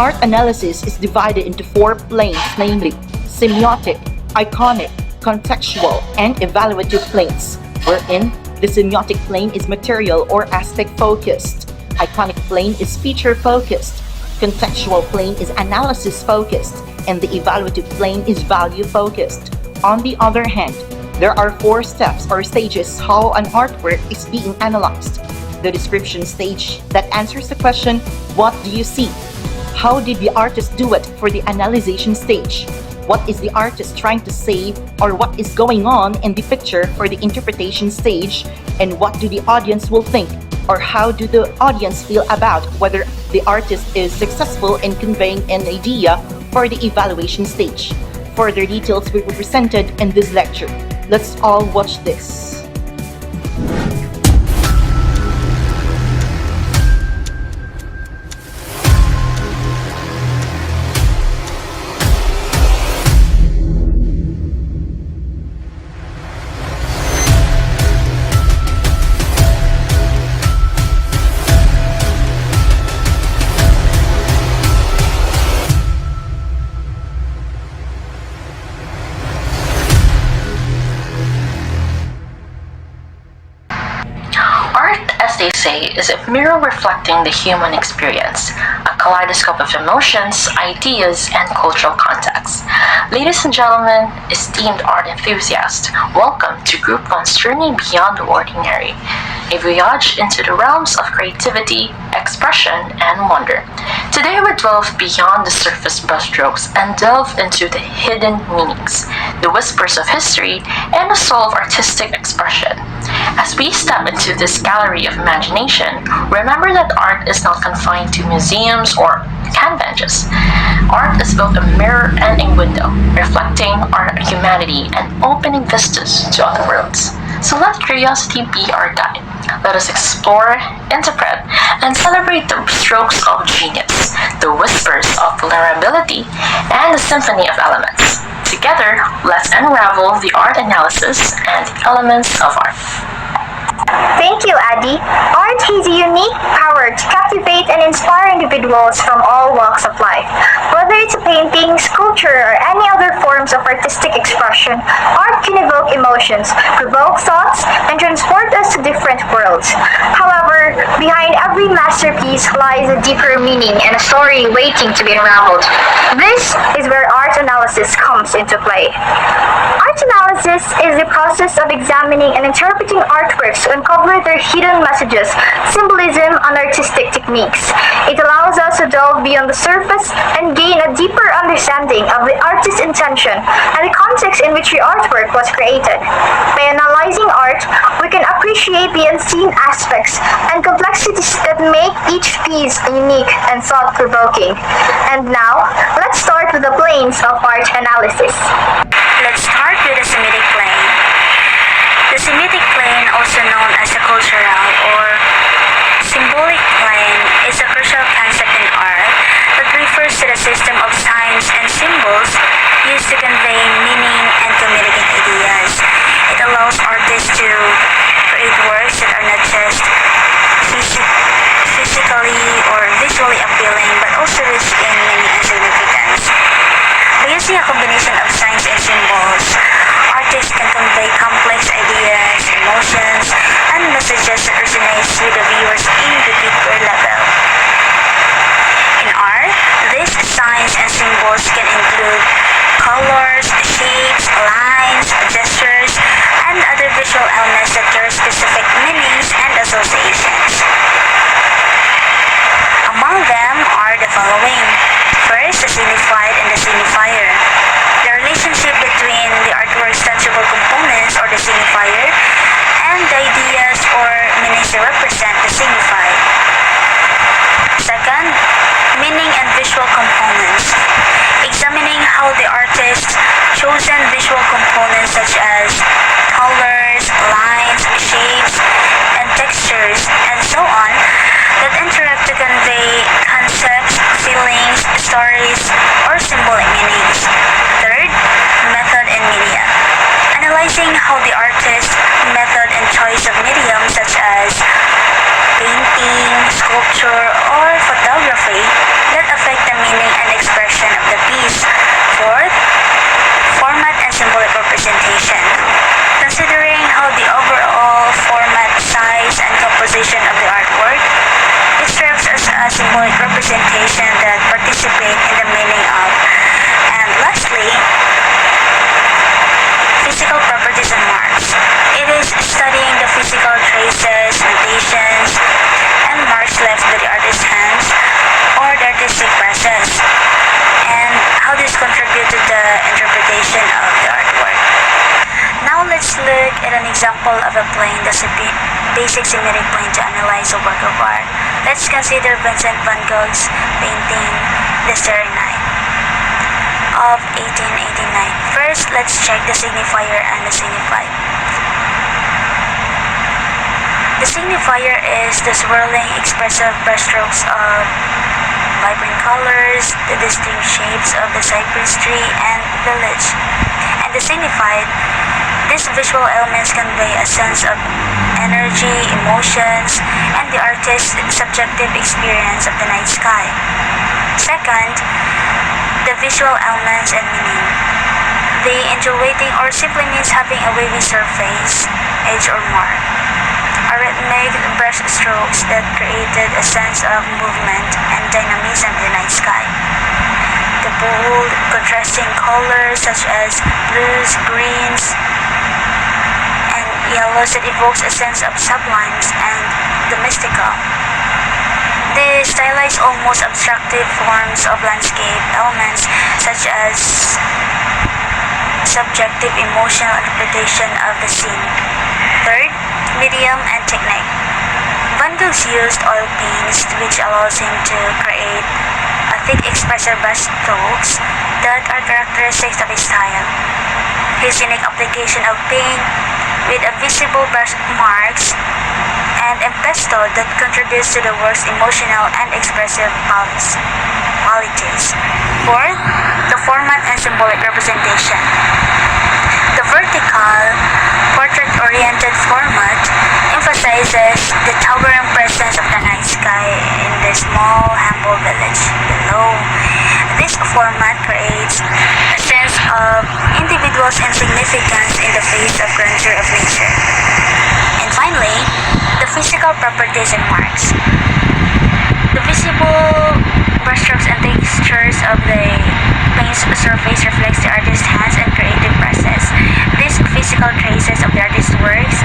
art analysis is divided into four planes, namely semiotic, iconic, contextual, and evaluative planes, wherein the semiotic plane is material or aspect focused, iconic plane is feature focused, contextual plane is analysis focused, and the evaluative plane is value focused. On the other hand, there are four steps or stages how an artwork is being analyzed. The description stage that answers the question, what do you see? How did the artist do it for the analyzation stage? What is the artist trying to say or what is going on in the picture for the interpretation stage? And what do the audience will think? Or how do the audience feel about whether the artist is successful in conveying an idea for the evaluation stage? Further details will be presented in this lecture. Let's all watch this. They say, is a mirror reflecting the human experience, a kaleidoscope of emotions, ideas, and cultural contexts. Ladies and gentlemen, esteemed art enthusiasts, welcome to Group 1's Journey Beyond the Ordinary, a voyage into the realms of creativity, expression, and wonder. Today we delve beyond the surface brushstrokes and delve into the hidden meanings, the whispers of history, and the soul of artistic expression. As we step into this gallery of imagination, remember that art is not confined to museums or can benches. Art is both a mirror and a window, reflecting our humanity and opening vistas to other worlds. So let curiosity be our guide. Let us explore, interpret, and celebrate the strokes of genius, the whispers of vulnerability, and the symphony of elements. Together, let's unravel the art analysis and the elements of art. Thank you, Adi. Art has a unique power to captivate and inspire individuals from all walks of life. Whether it's a painting, sculpture, or any other forms of artistic expression, art can evoke emotions, provoke thoughts, and transport us to different worlds. However, behind every masterpiece lies a deeper meaning and a story waiting to be unraveled. This is where art analysis comes into play. Art analysis is the process of examining and interpreting artworks to uncover their hidden messages, symbolism, and artistic techniques. It allows us to delve beyond the surface and gain a deeper understanding of the artist's intention and the context in which the artwork was created. By analyzing art, we can appreciate the unseen aspects and complexities that make each piece unique and thought-provoking. And now, let's start with the planes of art analysis. Let's start with the Semitic plane. The Semitic plane, also known as the cultural or symbolic plane, is a crucial concept in art that refers to the system of signs and symbols used to convey meaning and communicate ideas. It allows artists to create works that are not just physically or visually appealing, but also rich in meaning and significance. By using a combination of signs and symbols, artists can convey complex ideas, emotions, and messages that resonate with the viewers in the deeper level. In art, these signs and symbols can include colors, shapes, lines, gestures, and other visual elements that carry specific meanings and associations. Among them are the following. First, the signified and the signifier. The relationship between the artwork's tangible components or the signifier and the ideas or meanings they represent the signified. at an example of a plane that's a basic symmetric plane to analyze a work of art. Let's consider Vincent van Gogh's painting The Starry Night of 1889. First, let's check the signifier and the signified. The signifier is the swirling, expressive brushstrokes of vibrant colors, the distinct shapes of the cypress tree and village. And the signified, these visual elements convey a sense of energy, emotions, and the artist's subjective experience of the night sky. Second, the visual elements and meaning. The undulating or simply means having a wavy surface, edge or mark. A rhythmic brush strokes that created a sense of movement and dynamism in the night sky. The bold, contrasting colors such as blues, greens, and yellows that evokes a sense of sublimes and the mystical. The stylized, almost abstractive forms of landscape elements such as subjective emotional interpretation of the scene. Third, medium and technique. Van Gogh's used oil paints, which allows him to create a thick expressive brush strokes that are characteristics of his style. His unique application of paint with a visible brush marks and impasto that contributes to the work's emotional and expressive qualities. Fourth, the format and symbolic representation. The vertical, portrait-oriented format emphasizes the towering presence of the night sky in the small, humble village below. This format creates a sense of individual's insignificance in the face of grandeur of nature. And finally, the physical properties and marks. The visible brushstrokes and textures of the paint's surface reflects the artist's hands and creative process. These physical traces of the artist's works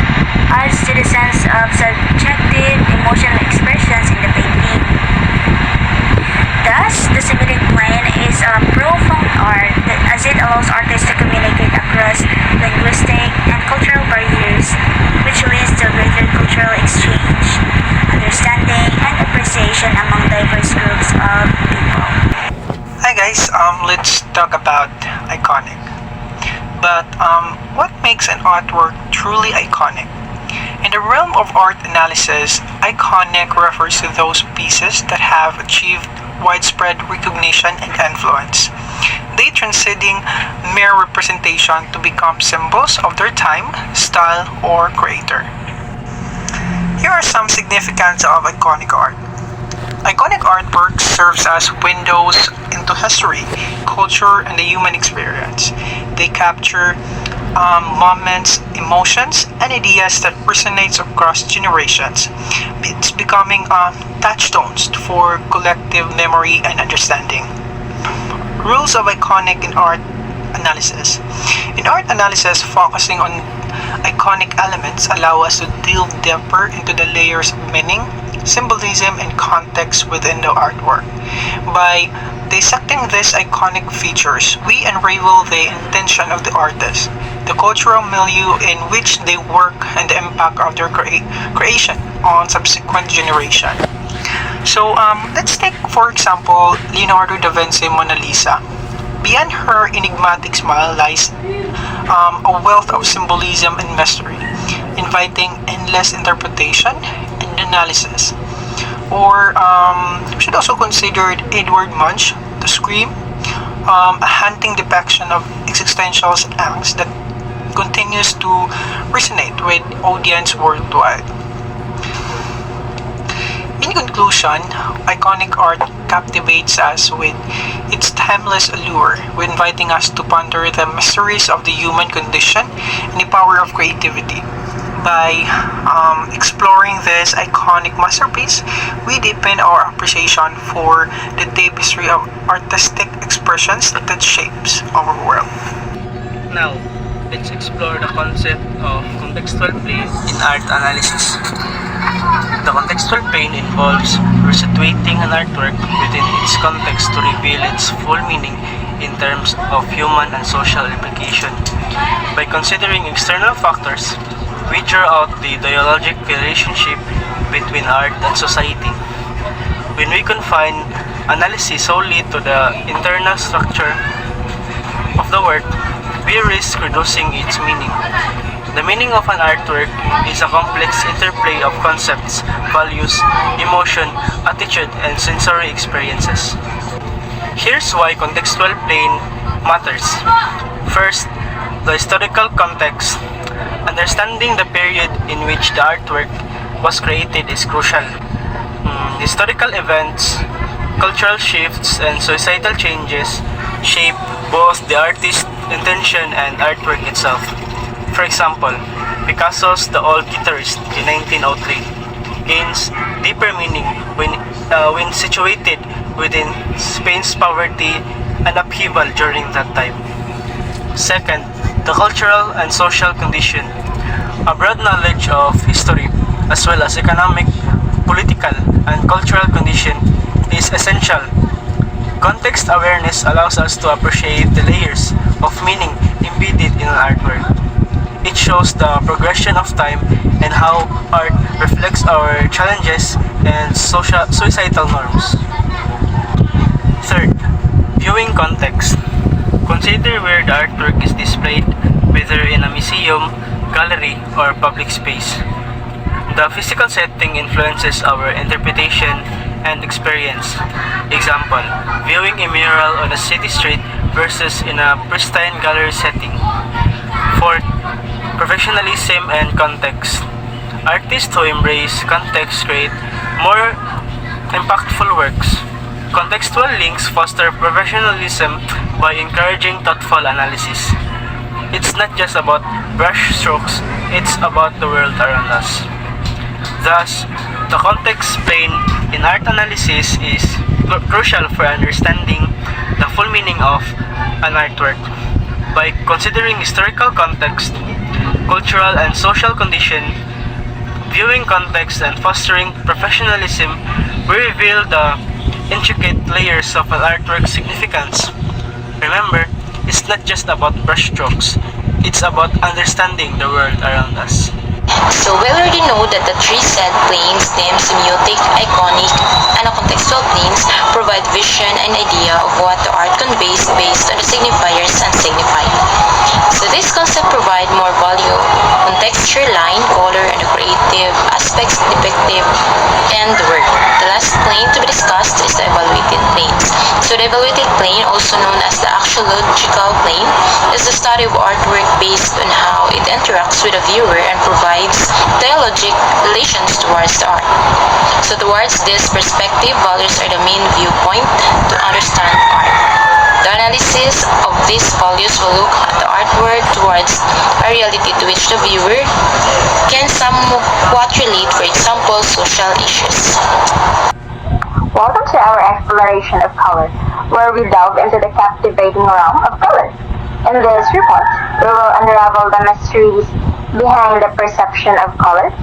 adds to the sense of subjective emotional expressions in the painting. Thus, the symmetric plane is a profound art as it allows artists to communicate across linguistic and cultural barriers, which leads to greater cultural exchange, understanding, and appreciation among diverse groups of people. Hi guys, let's talk about iconic. But what makes an artwork truly iconic? In the realm of art analysis, iconic refers to those pieces that have achieved widespread recognition and influence. They transcending mere representation to become symbols of their time, style, or creator. Here are some significance of iconic art. Iconic artwork serves as windows into history, culture, and the human experience. They capture moments, emotions, and ideas that resonates across generations. It's becoming touchstones for collective memory and understanding. Rules of iconic in art analysis. In art analysis, focusing on iconic elements allow us to delve deeper into the layers of meaning, symbolism, and context within the artwork. By dissecting these iconic features, we unravel the intention of the artist, the cultural milieu in which they work, and the impact of their creation on subsequent generation. So let's take, for example, Leonardo da Vinci Mona Lisa. Beyond her enigmatic smile lies a wealth of symbolism and mystery, inviting endless interpretation and analysis. Or we should also consider Edward Munch, The Scream, a haunting depiction of existential angst that continues to resonate with audience worldwide. In conclusion, iconic art captivates us with its timeless allure, inviting us to ponder the mysteries of the human condition and the power of creativity. By exploring this iconic masterpiece, we deepen our appreciation for the deep history of artistic expressions that shapes our world. Now, let's explore the concept of contextual plane in art analysis. The contextual plane involves resituating an artwork within its context to reveal its full meaning in terms of human and social implication. By considering external factors, we draw out the dialogic relationship between art and society. When we confine analysis solely to the internal structure of the work, we risk reducing its meaning. The meaning of an artwork is a complex interplay of concepts, values, emotion, attitude, and sensory experiences. Here's why contextual plane matters. First, the historical context. Understanding the period in which the artwork was created is crucial. Historical events, cultural shifts, and societal changes shape both the artist's intention and artwork itself. For example, Picasso's The Old Guitarist in 1903 gains deeper meaning when situated within Spain's poverty and upheaval during that time. Second, the cultural and social condition. A broad knowledge of history as well as economic, political, and cultural condition is essential. Context awareness allows us to appreciate the layers of meaning embedded in an artwork. It shows the progression of time and how art reflects our challenges and societal norms. Third, viewing context. Consider where the artwork is displayed, whether in a museum, gallery, or public space. The physical setting influences our interpretation and experience. Example, viewing a mural on a city street versus in a pristine gallery setting. Fourth, professionalism and context. Artists who embrace context create more impactful works. Contextual links foster professionalism by encouraging thoughtful analysis. It's not just about brush strokes, it's about the world around us. Thus, the context plane in art analysis is crucial for understanding the full meaning of an artwork. By considering historical context, cultural and social condition, viewing context, and fostering professionalism, we reveal the intricate layers of an artwork's significance. Remember, it's not just about brushstrokes, it's about understanding the world around us. So we already know that the three said planes named semiotic, iconic, and contextual planes provide vision and idea of what the art conveys based on the signifiers and signified. So this concept provide more value on texture, line, color, and the creative aspects depictive and the work. The last plane to be discussed is the evaluated planes. So the evaluated plane, also known as the axiological plane, is the study of artwork based on how it interacts with the viewer and provides dialogic relations towards the art. So towards this perspective, values are the main viewpoint to understand art. The analysis of these values will look at the artwork towards a reality to which the viewer can somewhat relate, for example, social issues. Welcome to our exploration of color, where we delve into the captivating realm of color. In this report, we will unravel the mysteries behind the perception of color,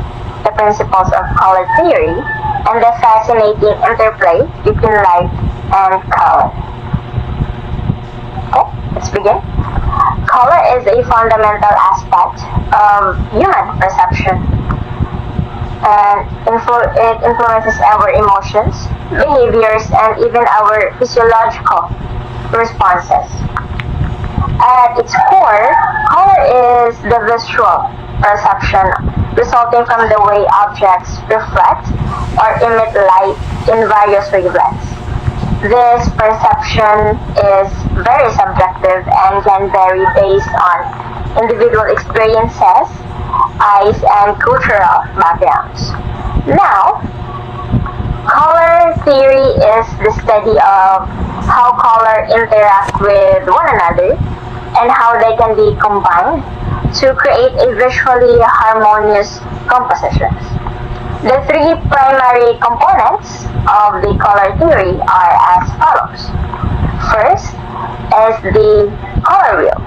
the principles of color theory, and the fascinating interplay between light and color. Okay, let's begin. Color is a fundamental aspect of human perception, and it influences our emotions, behaviors, and even our physiological responses. At its core, color is the visual perception resulting from the way objects reflect or emit light in various wavelengths. This perception is very subjective and can vary based on individual experiences, eyes, and cultural backgrounds. Now, color theory is the study of how color interact with one another and how they can be combined to create a visually harmonious compositions. The three primary components of the color theory are as follows. First is the color wheel.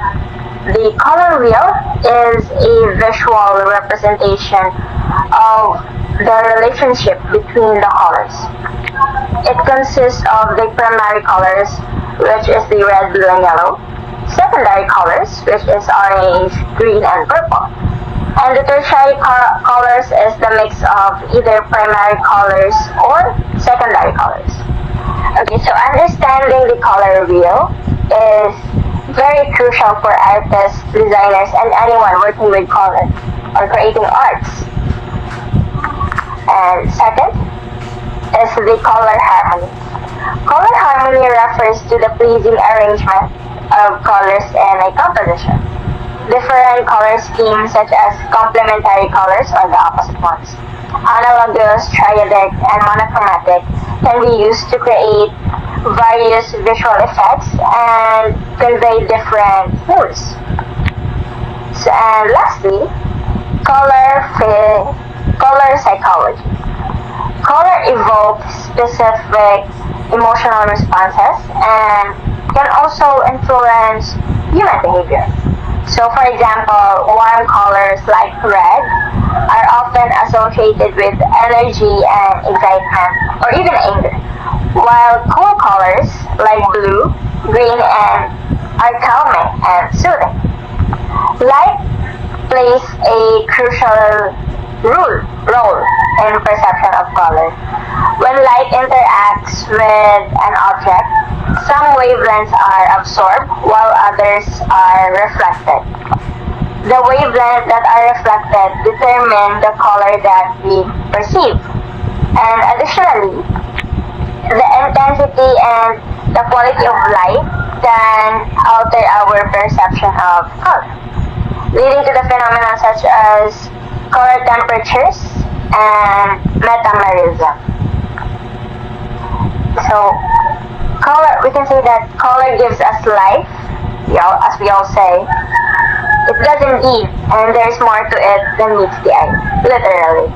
The color wheel is a visual representation of the relationship between the colors. It consists of the primary colors, which is the red, blue, and yellow, secondary colors, which is orange, green, and purple, And the tertiary colors is the mix of either primary colors or secondary colors. Okay, so understanding the color wheel is very crucial for artists, designers, and anyone working with color or creating arts. And second is the color harmony. Color harmony refers to the pleasing arrangement of colors in a composition. Different color schemes such as complementary colors or the opposite ones, analogous, triadic, and monochromatic can be used to create various visual effects and convey different moods. So, and lastly, color psychology. Color evokes specific emotional responses and can also influence human behavior. So for example, warm colors like red are often associated with energy and excitement or even anger, while cool colors like blue, green, and are calming and soothing. Light plays a crucial role in perception of color. When light interacts with an object, some wavelengths are absorbed while others are reflected. The wavelengths that are reflected determine the color that we perceive. And additionally, the intensity and the quality of light can alter our perception of color, leading to the phenomena such as color temperatures and metamerism. So, we can say that color gives us life, as we all say. It does indeed, and there's more to it than meets the eye, literally.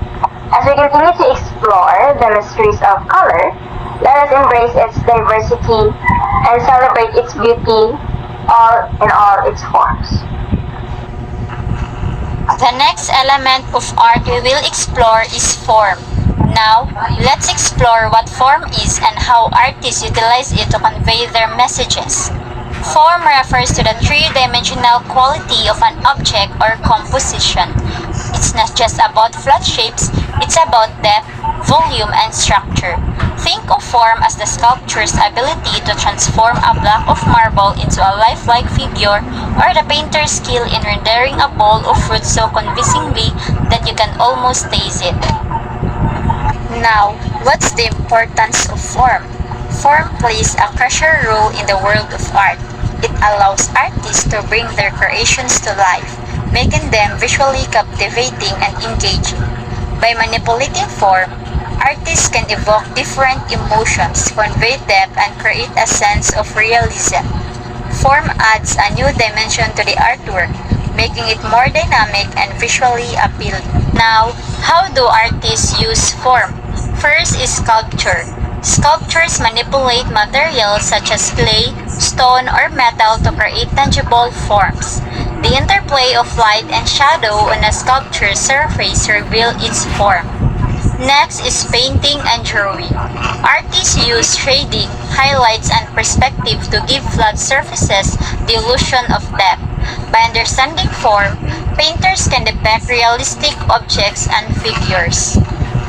As we continue to explore the mysteries of color, let us embrace its diversity and celebrate its beauty in all its forms. The next element of art we will explore is form. Now, let's explore what form is and how artists utilize it to convey their messages. Form refers to the three-dimensional quality of an object or composition. It's not just about flat shapes, it's about depth, volume, and structure. Think of form as the sculptor's ability to transform a block of marble into a lifelike figure, or the painter's skill in rendering a bowl of fruit so convincingly that you can almost taste it. Now, what's the importance of form? Form plays a crucial role in the world of art. It allows artists to bring their creations to life, making them visually captivating and engaging. By manipulating form, artists can evoke different emotions, convey depth, and create a sense of realism. Form adds a new dimension to the artwork, making it more dynamic and visually appealing. Now, how do artists use form? First is sculpture. Sculptors manipulate materials such as clay, stone, or metal to create tangible forms. The interplay of light and shadow on a sculpture's surface reveal its form. Next is painting and drawing. Artists use shading, highlights, and perspective to give flat surfaces the illusion of depth. By understanding form, painters can depict realistic objects and figures.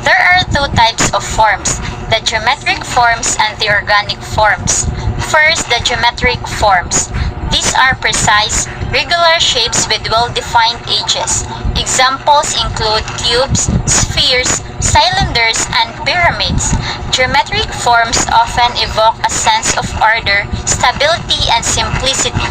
There are two types of forms, the geometric forms and the organic forms. First, the geometric forms. These are precise, regular shapes with well-defined edges. Examples include cubes, spheres, cylinders, and pyramids. Geometric forms often evoke a sense of order, stability, and simplicity.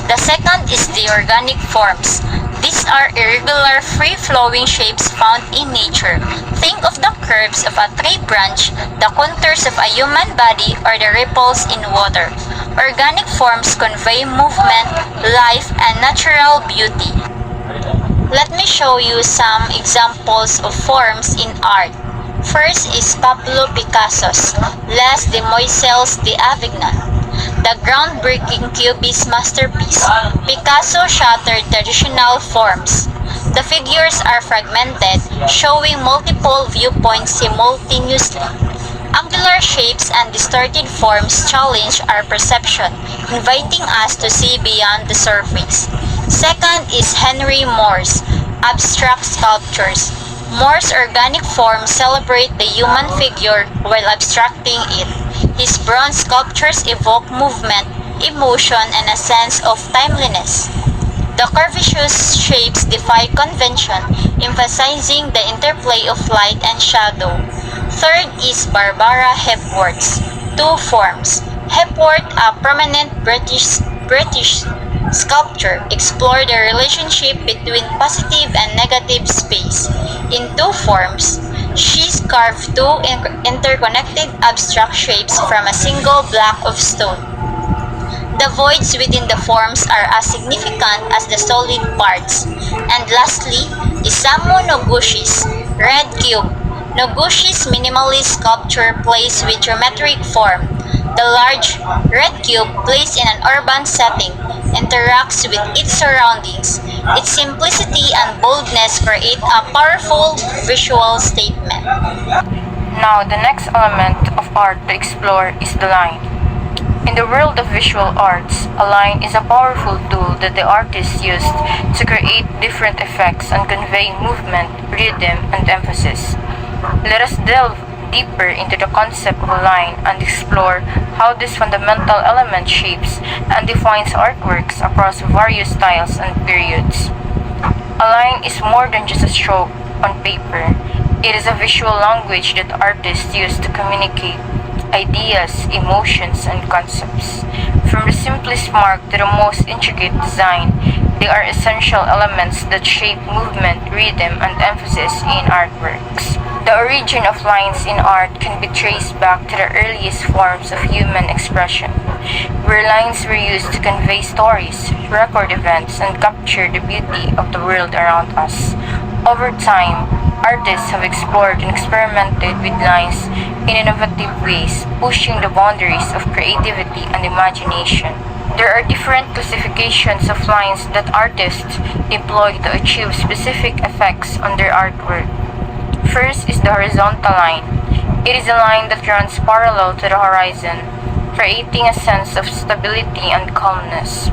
The second is the organic forms. These are irregular, free-flowing shapes found in nature. Think of the curves of a tree branch, the contours of a human body, or the ripples in water. Organic forms convey movement, life, and natural beauty. Let me show you some examples of forms in art. First is Pablo Picasso's Les Demoiselles d'Avignon. The groundbreaking Cubist masterpiece, Picasso shattered traditional forms. The figures are fragmented, showing multiple viewpoints simultaneously. Angular shapes and distorted forms challenge our perception, inviting us to see beyond the surface. Second is Henry Moore's abstract sculptures. Moore's organic forms celebrate the human figure while abstracting it. His bronze sculptures evoke movement, emotion, and a sense of timeliness. The curvaceous shapes defy convention, emphasizing the interplay of light and shadow. Third is Barbara Hepworth's two forms. Hepworth, a prominent British sculptor, explored the relationship between positive and negative space. In two forms, she carved two interconnected abstract shapes from a single block of stone. The voids within the forms are as significant as the solid parts. And lastly, Isamu Nogushi's Red Cube. Nogushi's minimalist sculpture plays with geometric form. The large red cube, placed in an urban setting, interacts with its surroundings. Its simplicity and boldness create a powerful visual statement. Now, the next element of art to explore is the line. In the world of visual arts, a line is a powerful tool that the artist used to create different effects and convey movement, rhythm, and emphasis. Let us delve deeper into the concept of a line and explore how this fundamental element shapes and defines artworks across various styles and periods. A line is more than just a stroke on paper. It is a visual language that artists use to communicate ideas, emotions, and concepts. From the simplest mark to the most intricate design, they are essential elements that shape movement, rhythm, and emphasis in artworks. The origin of lines in art can be traced back to the earliest forms of human expression, where lines were used to convey stories, record events, and capture the beauty of the world around us. Over time, artists have explored and experimented with lines in innovative ways, pushing the boundaries of creativity and imagination. There are different classifications of lines that artists employ to achieve specific effects on their artwork. First is the horizontal line. It is a line that runs parallel to the horizon, creating a sense of stability and calmness.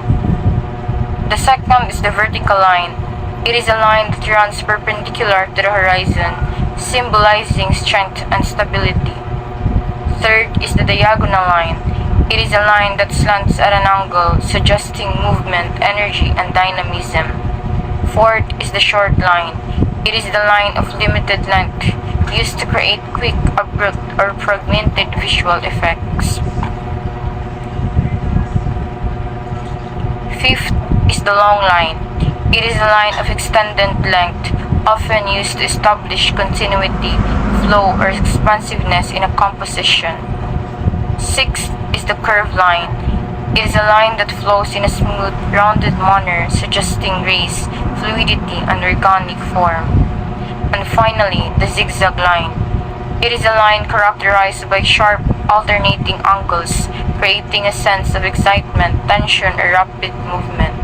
The second is the vertical line. It is a line that runs perpendicular to the horizon, symbolizing strength and stability. Third is the diagonal line. It is a line that slants at an angle, suggesting movement, energy, and dynamism. Fourth is the short line. It is the line of limited length, used to create quick, abrupt, or fragmented visual effects. Fifth is the long line. It is a line of extended length, often used to establish continuity, flow, or expansiveness in a composition. Sixth is the curved line. It is a line that flows in a smooth, rounded manner, suggesting grace, fluidity, and organic form. And finally, the zigzag line. It is a line characterized by sharp, alternating angles, creating a sense of excitement, tension, or rapid movement.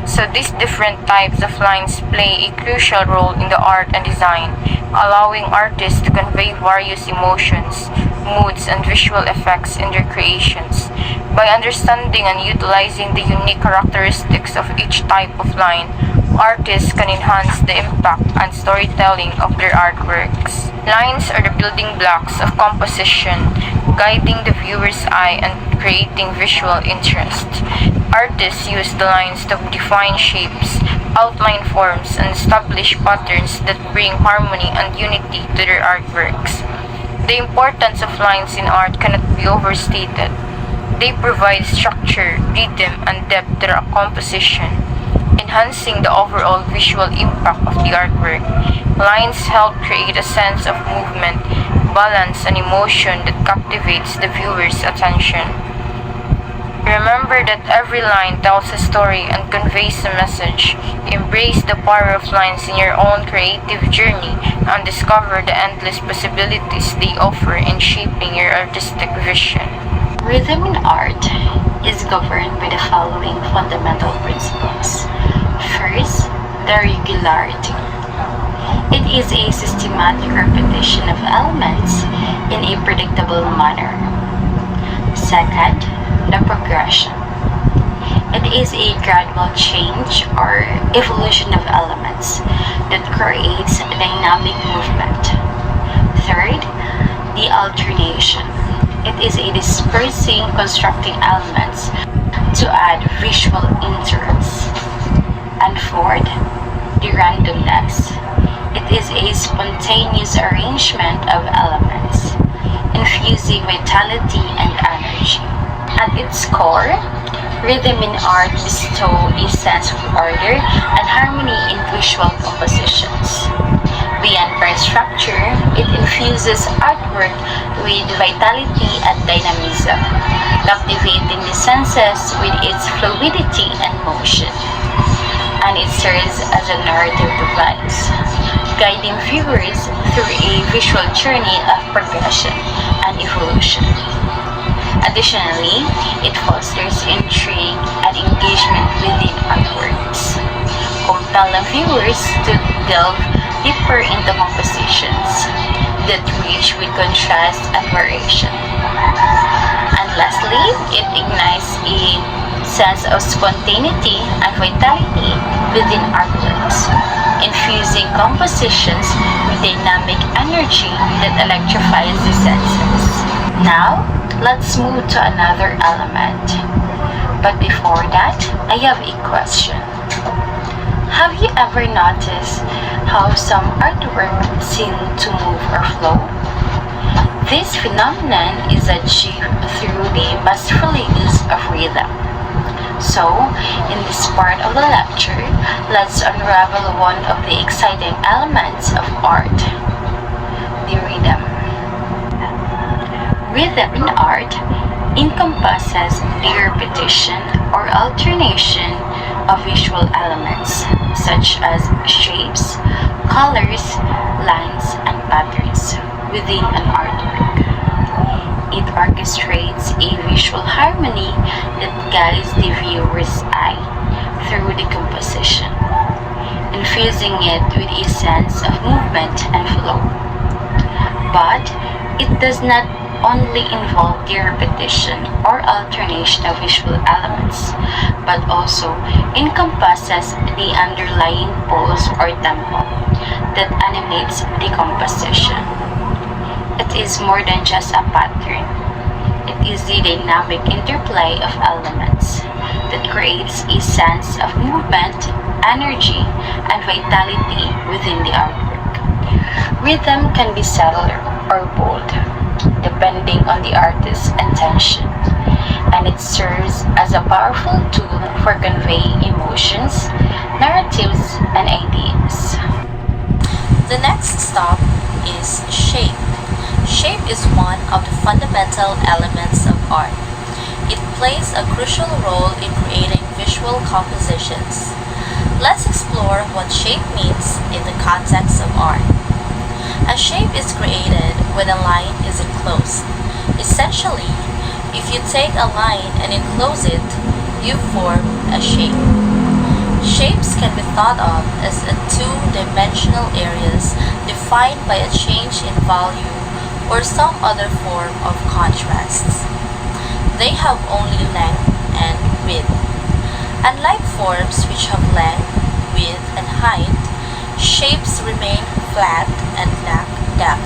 So these different types of lines play a crucial role in the art and design, allowing artists to convey various emotions, moods, and visual effects in their creations. By understanding and utilizing the unique characteristics of each type of line, artists can enhance the impact and storytelling of their artworks. Lines are the building blocks of composition, guiding the viewer's eye and creating visual interest. Artists use the lines to define shapes, outline forms, and establish patterns that bring harmony and unity to their artworks. The importance of lines in art cannot be overstated. They provide structure, rhythm, and depth to the composition, enhancing the overall visual impact of the artwork. Lines help create a sense of movement, balance, and emotion that captivates the viewer's attention. Remember that every line tells a story and conveys a message. Embrace the power of lines in your own creative journey and discover the endless possibilities they offer in shaping your artistic vision. Rhythm in art is governed by the following fundamental principles. First, the regularity. It is a systematic repetition of elements in a predictable manner. Second, the progression. It is a gradual change or evolution of elements that creates dynamic movement. Third, the alternation. It is a dispersing constructing elements to add visual interest. And fourth, the randomness. It is a spontaneous arrangement of elements, infusing vitality and energy. At its core, rhythm in art bestows a sense of order and harmony in visual compositions. Beyond bright structure, it infuses artwork with vitality and dynamism, captivating the senses with its fluidity and motion. And it serves as a narrative device, guiding viewers through a visual journey of progression and evolution. Additionally, it fosters intrigue and engagement within artworks, compelling viewers to delve deeper into compositions that reach with contrast and variation. And lastly, it ignites a sense of spontaneity and vitality within artworks, infusing compositions with dynamic energy that electrifies the senses. Now, let's move to another element. But before that, I have a question. Have you ever noticed how some artwork seem to move or flow? This phenomenon is achieved through the masterful use of rhythm. So, in this part of the lecture, let's unravel one of the exciting elements of art, the rhythm. Rhythm in art encompasses the repetition or alternation of visual elements such as shapes, colors, lines, and patterns within an artwork. It orchestrates a visual harmony that guides the viewer's eye through the composition, infusing it with a sense of movement and flow. But it does not only involve the repetition or alternation of visual elements, but also encompasses the underlying pulse or tempo that animates the composition. It is more than just a pattern. It is the dynamic interplay of elements that creates a sense of movement, energy, and vitality within the artwork. Rhythm can be subtle or bold, depending on the artist's intention, and it serves as a powerful tool for conveying emotions, narratives, and ideas. The next stop is shape. Shape is one of the fundamental elements of art. It plays a crucial role in creating visual compositions. Let's explore what shape means in the context of art. A shape is created when a line is enclosed. Essentially, if you take a line and enclose it, you form a shape. Shapes can be thought of as two-dimensional areas defined by a change in volume or some other form of contrasts. They have only length and width. Unlike forms which have length, width, and height, shapes remain flat and lack depth.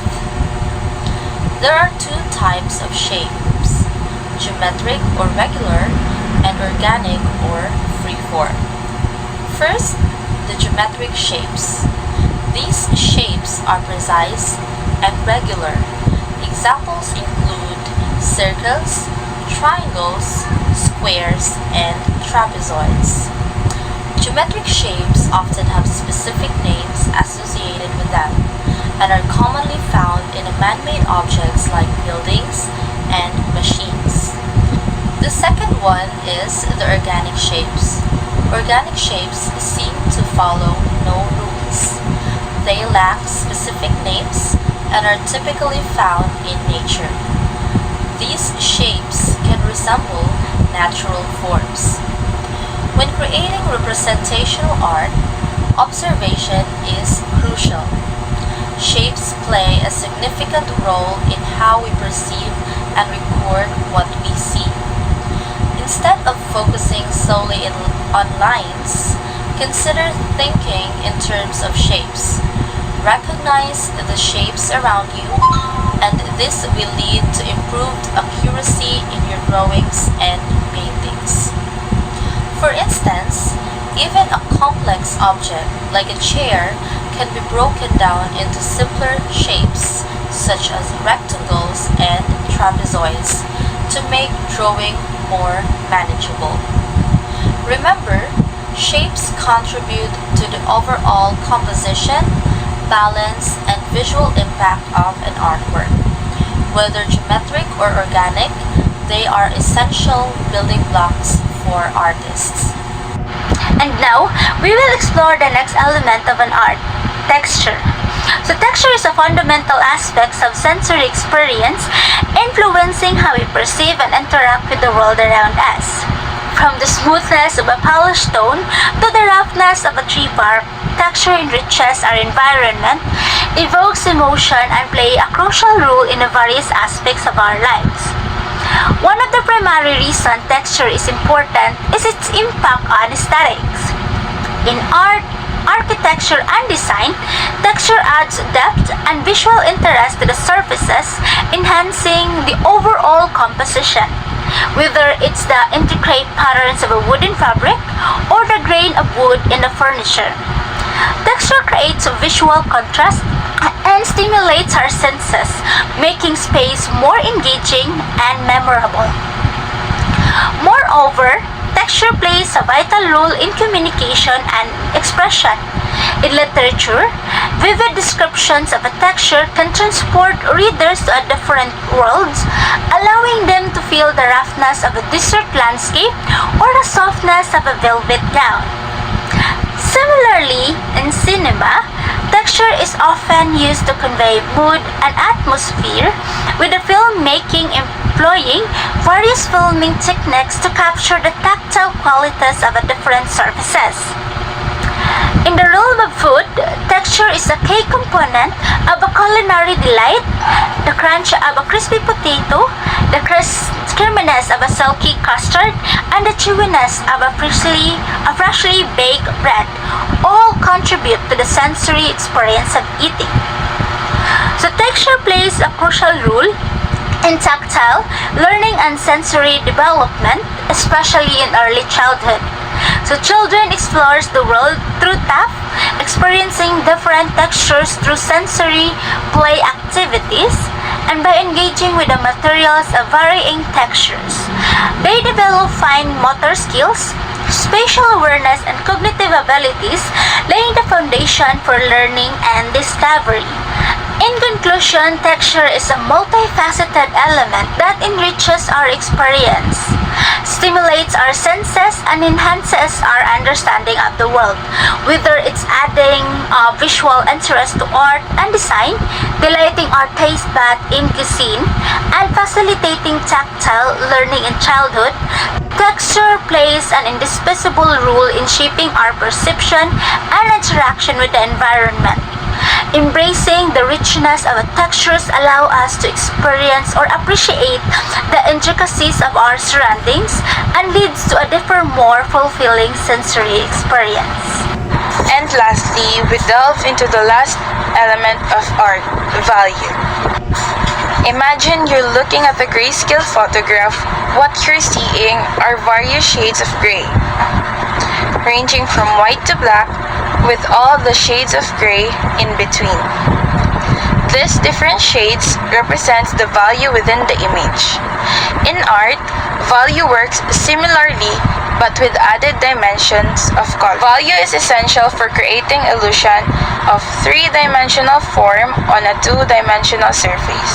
There are two types of shapes: geometric or regular, and organic or freeform. First, the geometric shapes. These shapes are precise and regular. Examples include circles, triangles, squares, and trapezoids. Geometric shapes often have specific names associated with them and are commonly found in man-made objects like buildings and machines. The second one is the organic shapes. Organic shapes seem to follow no rules. They lack specific names and are typically found in nature. These shapes can resemble natural forms. When creating representational art, observation is crucial. Shapes play a significant role in how we perceive and record what we see. Instead of focusing solely lines, consider thinking in terms of shapes. Recognize the shapes around you, and this will lead to improved accuracy in your drawings and paintings. For instance, even a complex object like a chair can be broken down into simpler shapes such as rectangles and trapezoids to make drawing more manageable. Remember, shapes contribute to the overall composition, balance, and visual impact of an artwork. Whether geometric or organic, they are essential building blocks for artists. And now, we will explore the next element of an art, texture. So texture is a fundamental aspect of sensory experience, influencing how we perceive and interact with the world around us. From the smoothness of a polished stone to the roughness of a tree bark, texture enriches our environment, evokes emotion, and plays a crucial role in the various aspects of our lives. One of the primary reasons texture is important is its impact on aesthetics. In art, architecture, and design, texture adds depth and visual interest to the surfaces, enhancing the overall composition. Whether it's the intricate patterns of a wooden fabric or the grain of wood in the furniture. Texture creates a visual contrast and stimulates our senses, making space more engaging and memorable. Moreover, texture plays a vital role in communication and expression. In literature, vivid descriptions of a texture can transport readers to a different world, allowing them to feel the roughness of a desert landscape or the softness of a velvet gown. Similarly, in cinema, texture is often used to convey mood and atmosphere, with the filmmaking employing various filming techniques to capture the tactile qualities of different surfaces. In the realm of food, texture is a key component of a culinary delight. The crunch of a crispy potato, the creaminess of a silky custard, and the chewiness of a freshly baked bread all contribute to the sensory experience of eating. So texture plays a crucial role in tactile learning and sensory development, especially in early childhood. So children explores the world through taste, experiencing different textures through sensory play activities, and by engaging with the materials of varying textures. They develop fine motor skills, spatial awareness, and cognitive abilities, laying the foundation for learning and discovery. In conclusion, texture is a multifaceted element that enriches our experience, stimulates our senses, and enhances our understanding of the world, whether it's adding visual interest to art and design, delighting our taste bud in cuisine, and facilitating tactile learning in childhood. Texture plays an indispensable role in shaping our perception and interaction with the environment. Embracing the richness of textures allow us to experience or appreciate the intricacies of our surroundings and leads to a deeper, more fulfilling sensory experience. And lastly, we delve into the last element of art, value. Imagine you're looking at a grayscale photograph. What you're seeing are various shades of gray, ranging from white to black, with all the shades of gray in between. These different shades represent the value within the image. In art, value works similarly but with added dimensions of color. Value is essential for creating illusion of three-dimensional form on a two-dimensional surface.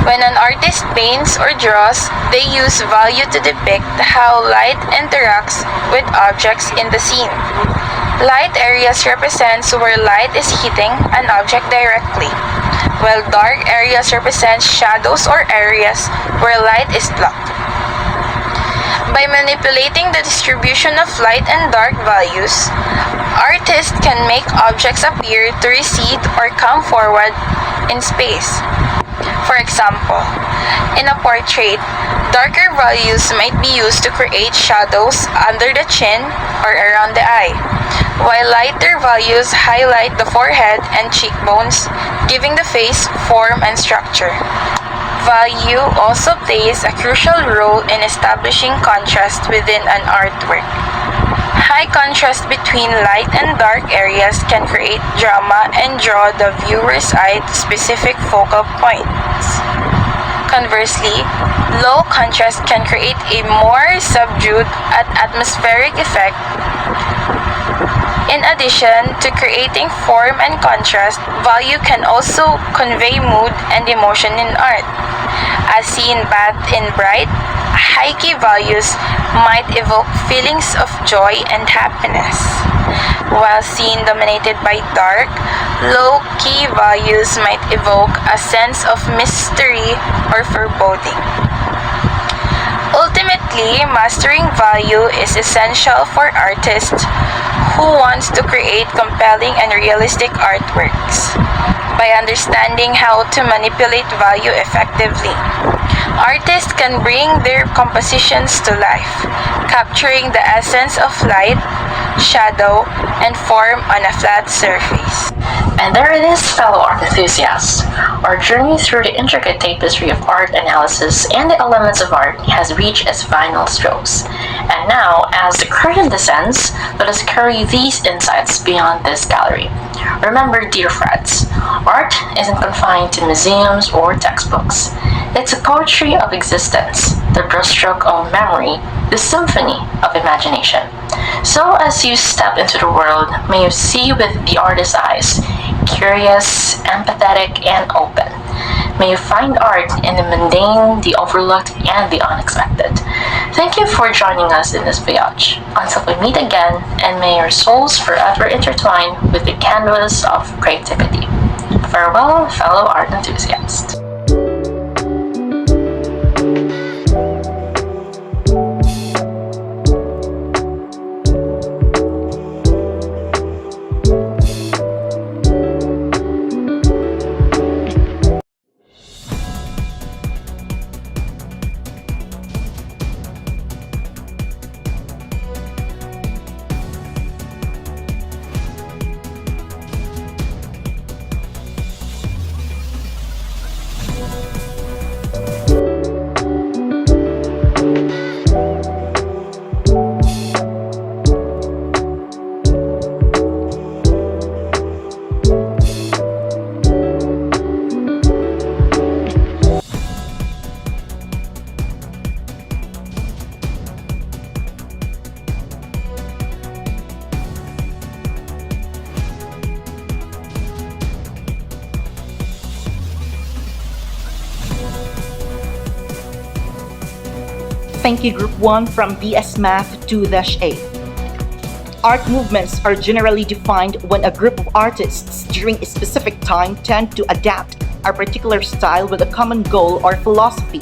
When an artist paints or draws, they use value to depict how light interacts with objects in the scene. Light areas represents where light is hitting an object directly, while dark areas represent shadows or areas where light is blocked. By manipulating the distribution of light and dark values, artists can make objects appear to recede or come forward in space. For example, in a portrait, Darker values might be used to create shadows under the chin or around the eye, while lighter values highlight the forehead and cheekbones, giving the face form and structure. Value also plays a crucial role in establishing contrast within an artwork. High contrast between light and dark areas can create drama and draw the viewer's eye to specific focal points. Conversely, low contrast can create a more subdued and atmospheric effect. In addition to creating form and contrast, value can also convey mood and emotion in art. As seen bathed in bright, high-key values might evoke feelings of joy and happiness, while seen dominated by dark, low-key values might evoke a sense of mystery or foreboding. Ultimately, mastering value is essential for artists who wants to create compelling and realistic artworks. By understanding how to manipulate value effectively, artists can bring their compositions to life, capturing the essence of light, shadow, and form on a flat surface. And there it is, fellow art enthusiasts. Our journey through the intricate tapestry of art analysis and the elements of art has reached its final strokes. And now, as the curtain descends, let us carry these insights beyond this gallery. Remember, dear friends, art isn't confined to museums or textbooks. It's a poetry of existence, the brushstroke of memory, the symphony of imagination. So as you step into the world, may you see with the artist's eyes, curious, empathetic, and open. May you find art in the mundane, the overlooked, and the unexpected. Thank you for joining us in this voyage. Until we meet again, and may your souls forever intertwine with the canvas of creativity. Farewell, fellow art enthusiasts. Thank you, Group 1 from BS Math 2-A. Art movements are generally defined when a group of artists during a specific time tend to adapt a particular style with a common goal or philosophy.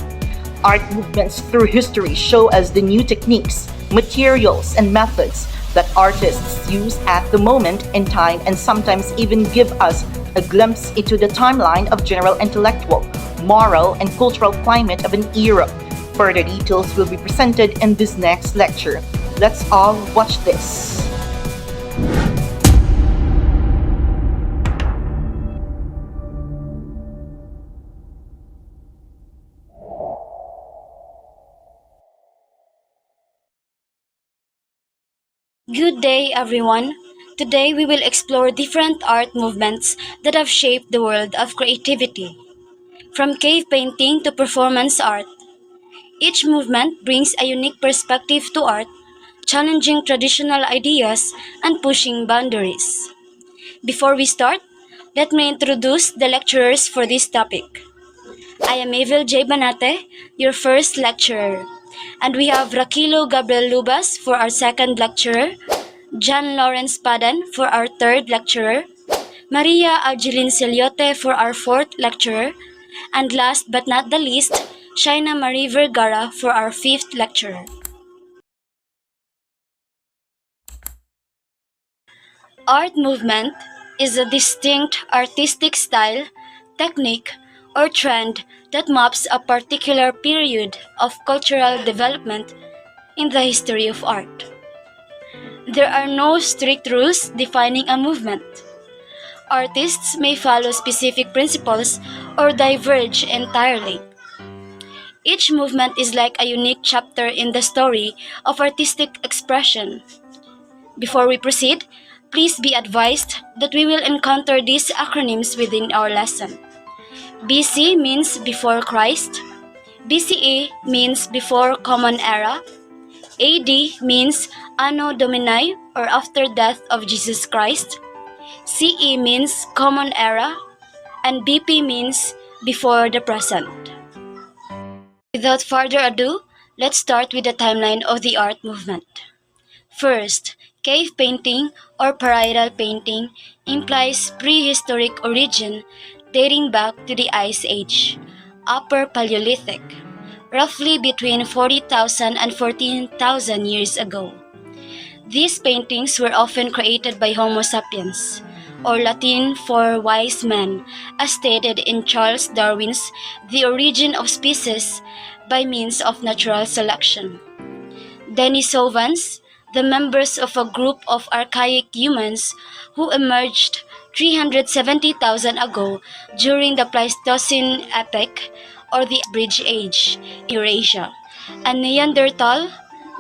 Art movements through history show us the new techniques, materials, and methods that artists use at the moment in time, and sometimes even give us a glimpse into the timeline of general intellectual, moral, and cultural climate of an era. Further details will be presented in this next lecture. Let's all watch this. Good day, everyone. Today we will explore different art movements that have shaped the world of creativity. From cave painting to performance art, each movement brings a unique perspective to art, challenging traditional ideas and pushing boundaries. Before we start, let me introduce the lecturers for this topic. I am Evil J. Banate, your first lecturer, and we have Rakilo Gabriel Lubas for our second lecturer, John Lawrence Padan for our third lecturer, Maria Angeline Celiote for our fourth lecturer, and last but not the least, Shaina Marie Vergara for our fifth lecturer. Art movement is a distinct artistic style, technique, or trend that maps a particular period of cultural development in the history of art. There are no strict rules defining a movement. Artists may follow specific principles or diverge entirely. Each movement is like a unique chapter in the story of artistic expression. Before we proceed, please be advised that we will encounter these acronyms within our lesson. BC means before Christ, BCE means before Common Era, AD means Anno Domini or after death of Jesus Christ, CE means Common Era, and BP means before the present. Without further ado, let's start with the timeline of the art movement. First, cave painting or parietal painting implies prehistoric origin dating back to the Ice Age, Upper Paleolithic, roughly between 40,000 and 14,000 years ago. These paintings were often created by Homo sapiens, or Latin for wise men, as stated in Charles Darwin's The Origin of Species by Means of Natural Selection. Denisovans, the members of a group of archaic humans who emerged 370,000 ago during the Pleistocene epoch or the Bridge Age, Eurasia, and Neanderthal,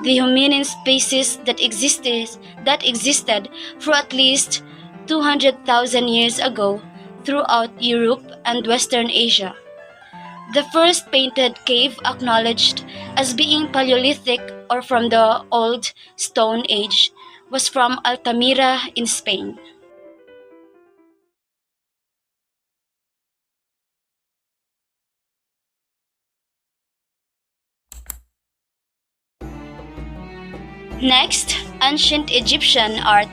the hominin species that existed for at least 200,000 years ago throughout Europe and Western Asia. The first painted cave acknowledged as being Paleolithic or from the Old Stone Age was from Altamira in Spain. Next, ancient Egyptian art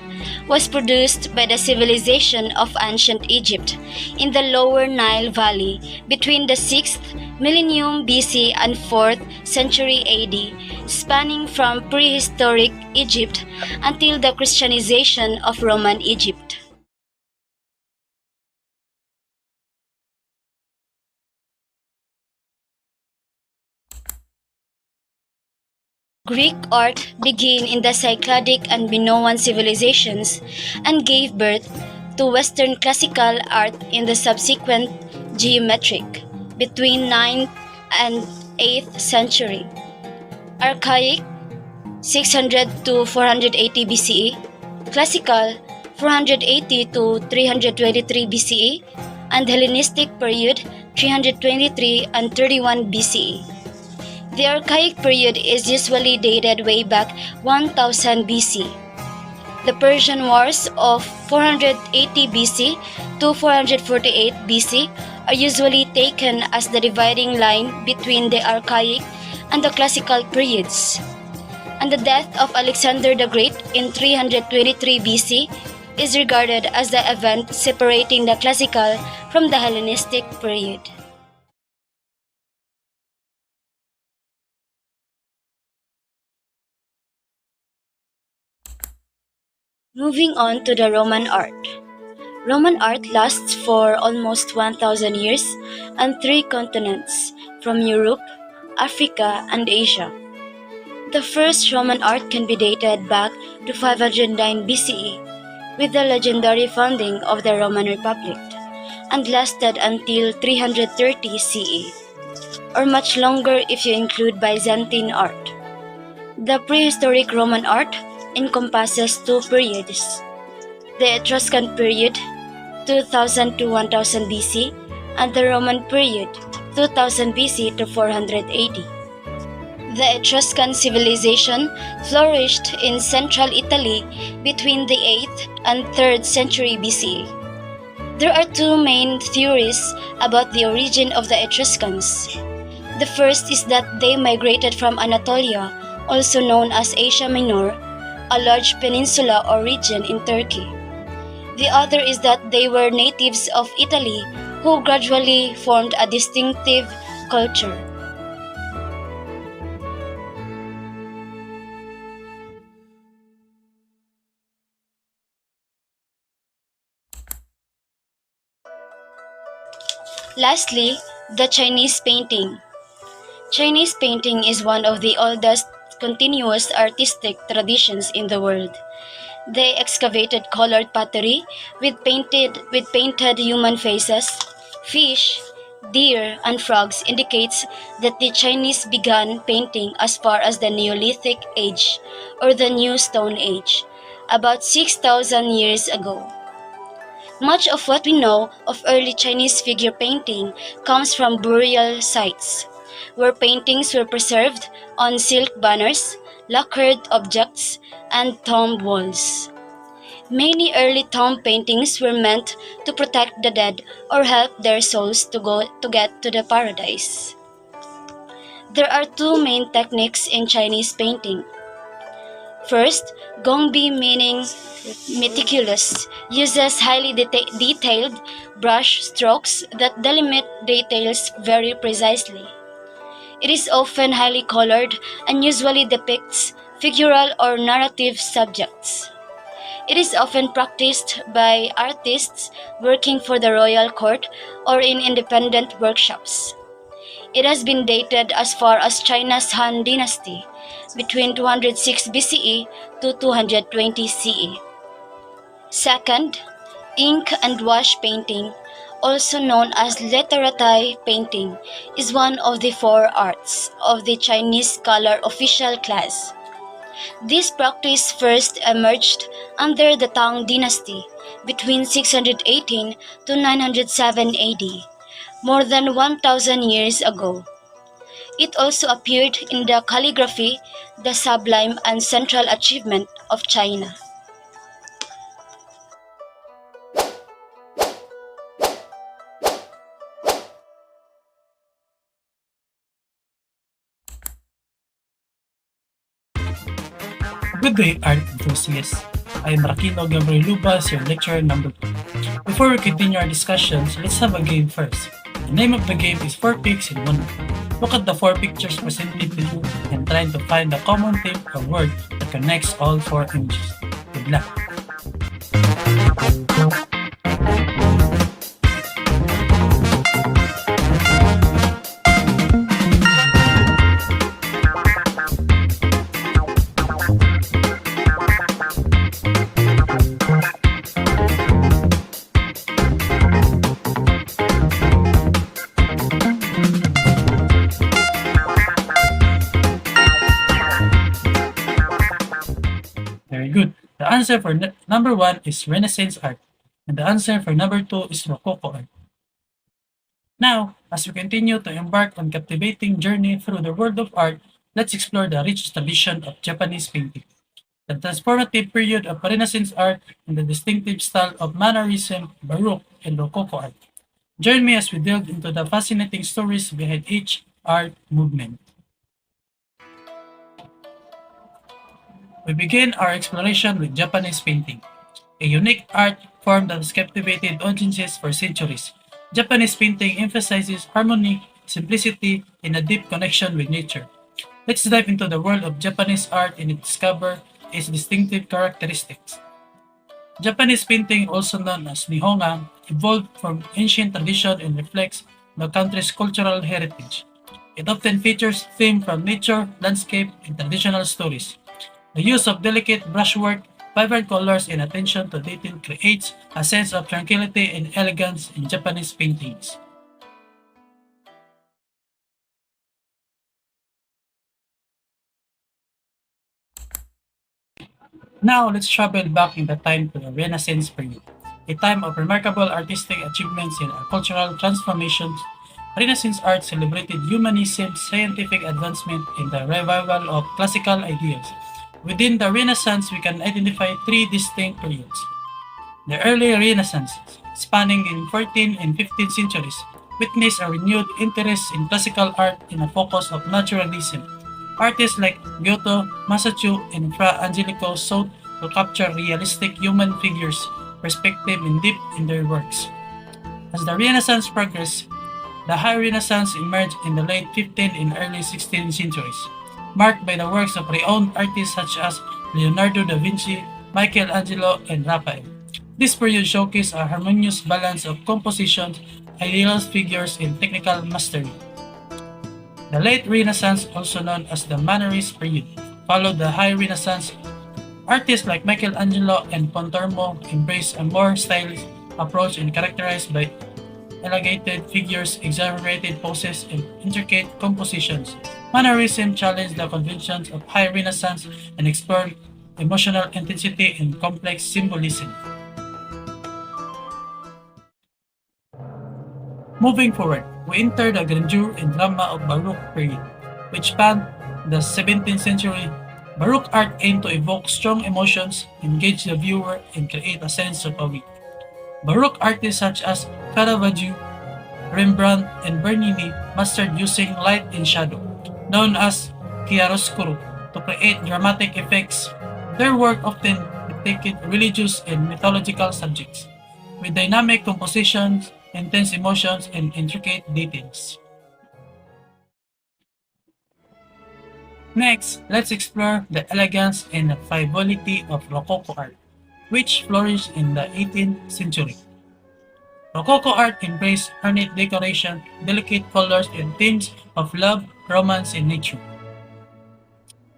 was produced by the civilization of ancient Egypt in the lower Nile Valley between the 6th millennium BC and 4th century AD, spanning from prehistoric Egypt until the Christianization of Roman Egypt. Greek art began in the Cycladic and Minoan civilizations and gave birth to Western classical art in the subsequent geometric between 9th and 8th century. Archaic 600 to 480 BCE, Classical 480 to 323 BCE, and Hellenistic period 323 and 31 BCE. The Archaic period is usually dated way back 1000 BC. The Persian Wars of 480 BC to 448 BC are usually taken as the dividing line between the Archaic and the Classical periods. And the death of Alexander the Great in 323 BC is regarded as the event separating the Classical from the Hellenistic period. Moving on to the Roman art. Roman art lasts for almost 1,000 years on three continents, from Europe, Africa, and Asia. The first Roman art can be dated back to 509 BCE, with the legendary founding of the Roman Republic, and lasted until 330 CE, or much longer if you include Byzantine art. The prehistoric Roman art encompasses two periods: the Etruscan period, 2000 to 1000 BC, and the Roman period, 2000 BC to 400 AD. The Etruscan civilization flourished in central Italy between the 8th and 3rd century BCE. There are two main theories about the origin of the Etruscans. The first is that they migrated from Anatolia, also known as Asia Minor, a large peninsula or region in Turkey. The other is that they were natives of Italy who gradually formed a distinctive culture. Lastly, the Chinese painting. Chinese painting is one of the oldest continuous artistic traditions in the world. They excavated colored pottery with painted human faces, fish, deer, and frogs indicates that the Chinese began painting as far as the Neolithic Age or the New Stone Age, about 6,000 years ago. Much of what we know of early Chinese figure painting comes from burial sites, where paintings were preserved on silk banners, lacquered objects, and tomb walls. Many early tomb paintings were meant to protect the dead or help their souls to get to the paradise. There are two main techniques in Chinese painting. First, gongbi meaning meticulous, uses highly detailed brush strokes that delimit details very precisely. It is often highly colored and usually depicts figural or narrative subjects. It is often practiced by artists working for the royal court or in independent workshops. It has been dated as far as China's Han Dynasty, between 206 BCE to 220 CE. Second, ink and wash painting, also known as literati painting, is one of the four arts of the Chinese scholar official class. This practice first emerged under the Tang Dynasty between 618 to 907 AD, more than 1,000 years ago. It also appeared in the calligraphy, the sublime and central achievement of China. Good day, art enthusiasts. I am Rakino Gabriel Lubas, your lecturer number 2. Before we continue our discussions, let's have a game first. The name of the game is 4 pics in 1 word. Look at the 4 pictures presented to you and try to find the common theme or word that connects all 4 images. Good luck! Very good. The answer for number 1 is Renaissance art, and the answer for number 2 is Rococo art. Now, as we continue to embark on captivating journey through the world of art, let's explore the rich tradition of Japanese painting, the transformative period of Renaissance art, and the distinctive style of Mannerism, Baroque, and Rococo art. Join me as we delve into the fascinating stories behind each art movement. We begin our exploration with Japanese painting, a unique art form that has captivated audiences for centuries. Japanese painting emphasizes harmony, simplicity, and a deep connection with nature. Let's dive into the world of Japanese art and discover its distinctive characteristics. Japanese painting, also known as Nihonga, evolved from ancient tradition and reflects the country's cultural heritage. It often features themes from nature, landscape, and traditional stories. The use of delicate brushwork, vibrant colors, and attention to detail creates a sense of tranquility and elegance in Japanese paintings. Now, let's travel back in the time to the Renaissance period, a time of remarkable artistic achievements and cultural transformations. Renaissance art celebrated humanism, scientific advancement, and the revival of classical ideas. Within the Renaissance, we can identify three distinct periods. The early Renaissance, spanning in 14th and 15th centuries, witnessed a renewed interest in classical art and a focus of naturalism. Artists like Giotto, Masaccio, and Fra Angelico sought to capture realistic human figures, perspective, and depth in their works. As the Renaissance progressed, the High Renaissance emerged in the late 15th and early 16th centuries, marked by the works of renowned artists such as Leonardo da Vinci, Michelangelo, and Raphael. This period showcased a harmonious balance of composition, ideal figures in technical mastery. The late Renaissance, also known as the Mannerist period, followed the High Renaissance. Artists like Michelangelo and Pontormo embraced a more stylish approach and characterized by elongated figures, exaggerated poses, and intricate compositions. Mannerism challenged the conventions of High Renaissance and explored emotional intensity and complex symbolism. Moving forward, we enter the grandeur and drama of Baroque period, which spanned the 17th century. Baroque art aimed to evoke strong emotions, engage the viewer, and create a sense of awe. Baroque artists such as Caravaggio, Rembrandt, and Bernini mastered using light and shadow, known as chiaroscuro, to create dramatic effects. Their work often depicted religious and mythological subjects, with dynamic compositions, intense emotions, and intricate details. Next, let's explore the elegance and frivolity of Rococo art, which flourished in the 18th century. Rococo art embraced ornate decoration, delicate colors, and themes of love, romance, and nature.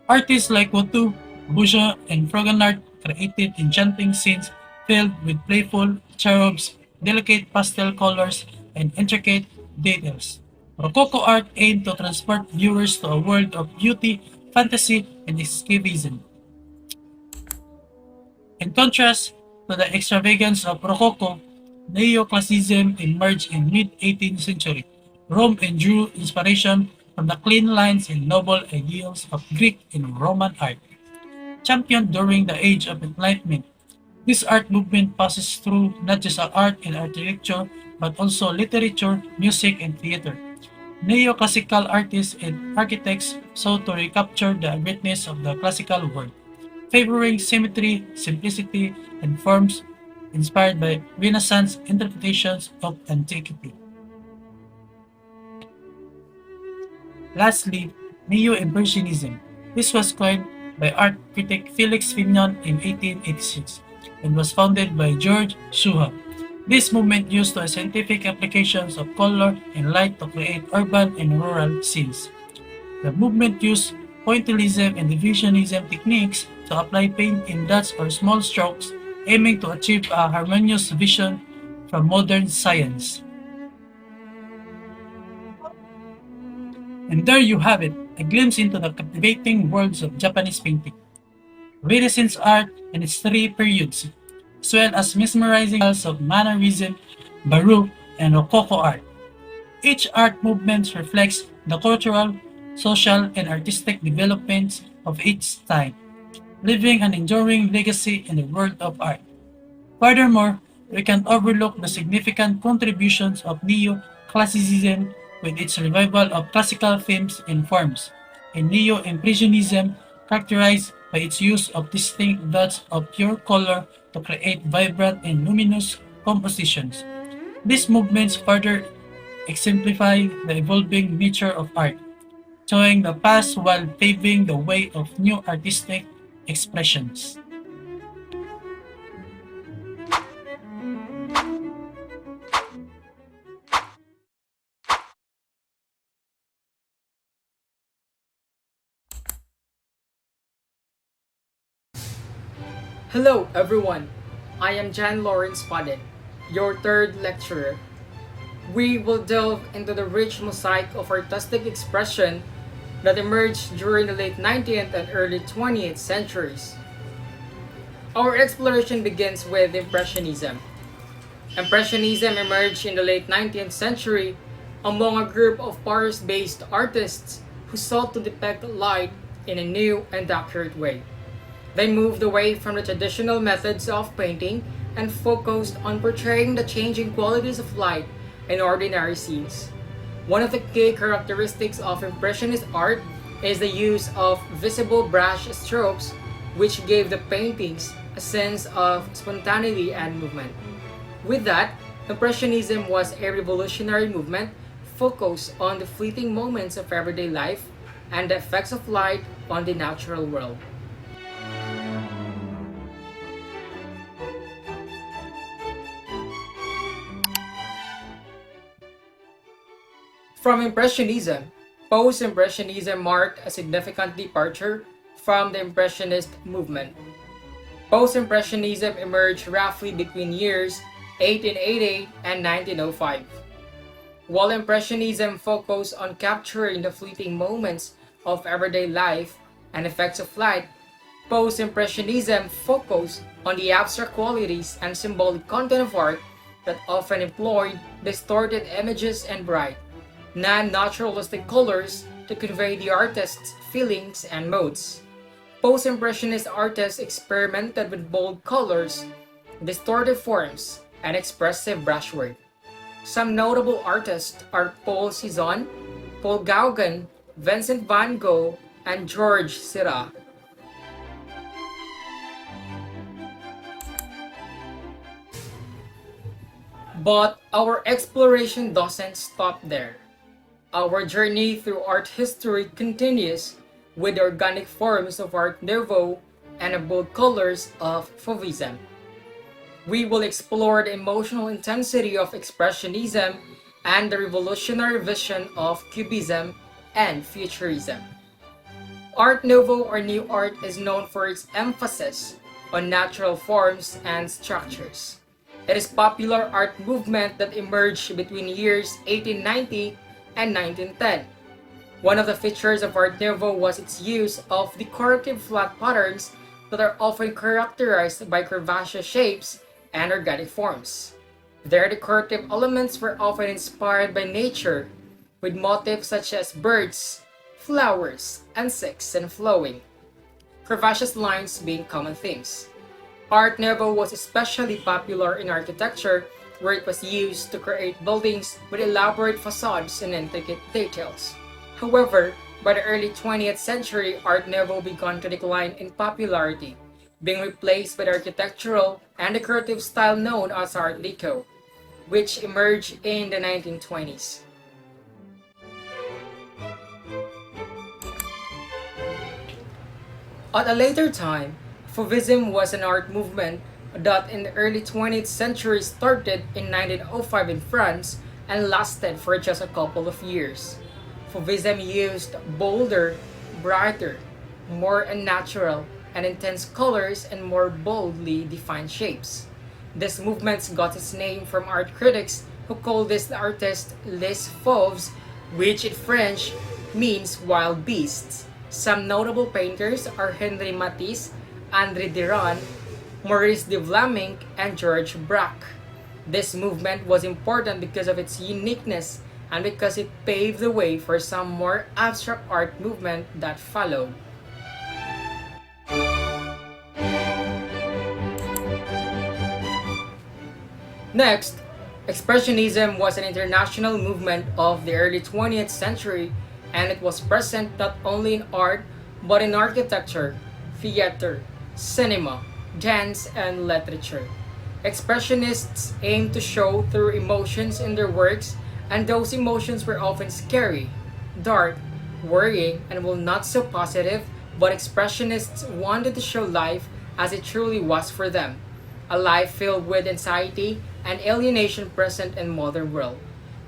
Artists like Watteau, Boucher, and Fragonard created enchanting scenes filled with playful cherubs, delicate pastel colors, and intricate details. Rococo art aimed to transport viewers to a world of beauty, fantasy, and escapism. In contrast to the extravagance of Rococo, Neoclassicism emerged in mid-18th century. Rome drew inspiration from the clean lines and noble ideals of Greek and Roman art. Championed during the Age of Enlightenment, this art movement passes through not just art and architecture, but also literature, music, and theater. Neoclassical artists and architects sought to recapture the greatness of the classical world, favoring symmetry, simplicity, and forms inspired by Renaissance interpretations of antiquity. Lastly, Neo-Impressionism. This was coined by art critic Felix Fignon in 1886 and was founded by George Seurat. This movement used scientific applications of color and light to create urban and rural scenes. The movement used pointillism and divisionism techniques to apply paint in dots or small strokes, aiming to achieve a harmonious vision from modern science. And there you have it, a glimpse into the captivating worlds of Japanese painting, Renaissance art and its three periods, as well as mesmerizing styles of Mannerism, Baroque, and Rococo art. Each art movement reflects the cultural, social, and artistic developments of its time, leaving an enduring legacy in the world of art. Furthermore, we can't overlook the significant contributions of Neo-Classicism with its revival of classical themes and forms, and Neo-Impressionism characterized by its use of distinct dots of pure color to create vibrant and luminous compositions. These movements further exemplify the evolving nature of art, showing the past while paving the way of new artistic expressions. Hello everyone, I am Jan Lawrence Padet, your third lecturer. We will delve into the rich mosaic of artistic expression that emerged during the late 19th and early 20th centuries. Our exploration begins with Impressionism. Impressionism emerged in the late 19th century among a group of Paris-based artists who sought to depict light in a new and accurate way. They moved away from the traditional methods of painting and focused on portraying the changing qualities of light in ordinary scenes. One of the key characteristics of Impressionist art is the use of visible brush strokes, which gave the paintings a sense of spontaneity and movement. With that, Impressionism was a revolutionary movement focused on the fleeting moments of everyday life and the effects of light on the natural world. From Impressionism, Post-Impressionism marked a significant departure from the Impressionist movement. Post-Impressionism emerged roughly between years 1888 and 1905. While Impressionism focused on capturing the fleeting moments of everyday life and effects of light, Post-Impressionism focused on the abstract qualities and symbolic content of art that often employed distorted images and bright, non-naturalistic colors to convey the artist's feelings and moods. Post-Impressionist artists experimented with bold colors, distorted forms, and expressive brushwork. Some notable artists are Paul Cézanne, Paul Gauguin, Vincent van Gogh, and Georges Seurat. But our exploration doesn't stop there. Our journey through art history continues with the organic forms of Art Nouveau and the bold colors of Fauvism. We will explore the emotional intensity of Expressionism and the revolutionary vision of Cubism and Futurism. Art Nouveau or New Art is known for its emphasis on natural forms and structures. It is a popular art movement that emerged between years 1890 and 1910. One of the features of Art Nouveau was its use of decorative flat patterns that are often characterized by curvaceous shapes and organic forms. Their decorative elements were often inspired by nature, with motifs such as birds, flowers, insects, and flowing, curvaceous lines being common themes. Art Nouveau was especially popular in architecture, where it was used to create buildings with elaborate facades and intricate details. However, by the early 20th century, Art Nouveau began to decline in popularity, being replaced by the architectural and decorative style known as Art Deco, which emerged in the 1920s. At a later time, Fauvism was an art movement that in the early 20th century started in 1905 in France and lasted for just a couple of years. Fauvism used bolder, brighter, more unnatural, and intense colors and more boldly defined shapes. This movement got its name from art critics who called this artist les fauves, which in French means wild beasts. Some notable painters are Henri Matisse, André Derain, Maurice de Vlaminck, and Georges Braque. This movement was important because of its uniqueness and because it paved the way for some more abstract art movement that followed. Next, Expressionism was an international movement of the early 20th century, and it was present not only in art but in architecture, theater, cinema, dance, and literature. Expressionists aimed to show through emotions in their works, and those emotions were often scary, dark, worrying, and well, not so positive, but Expressionists wanted to show life as it truly was for them, a life filled with anxiety and alienation present in modern world.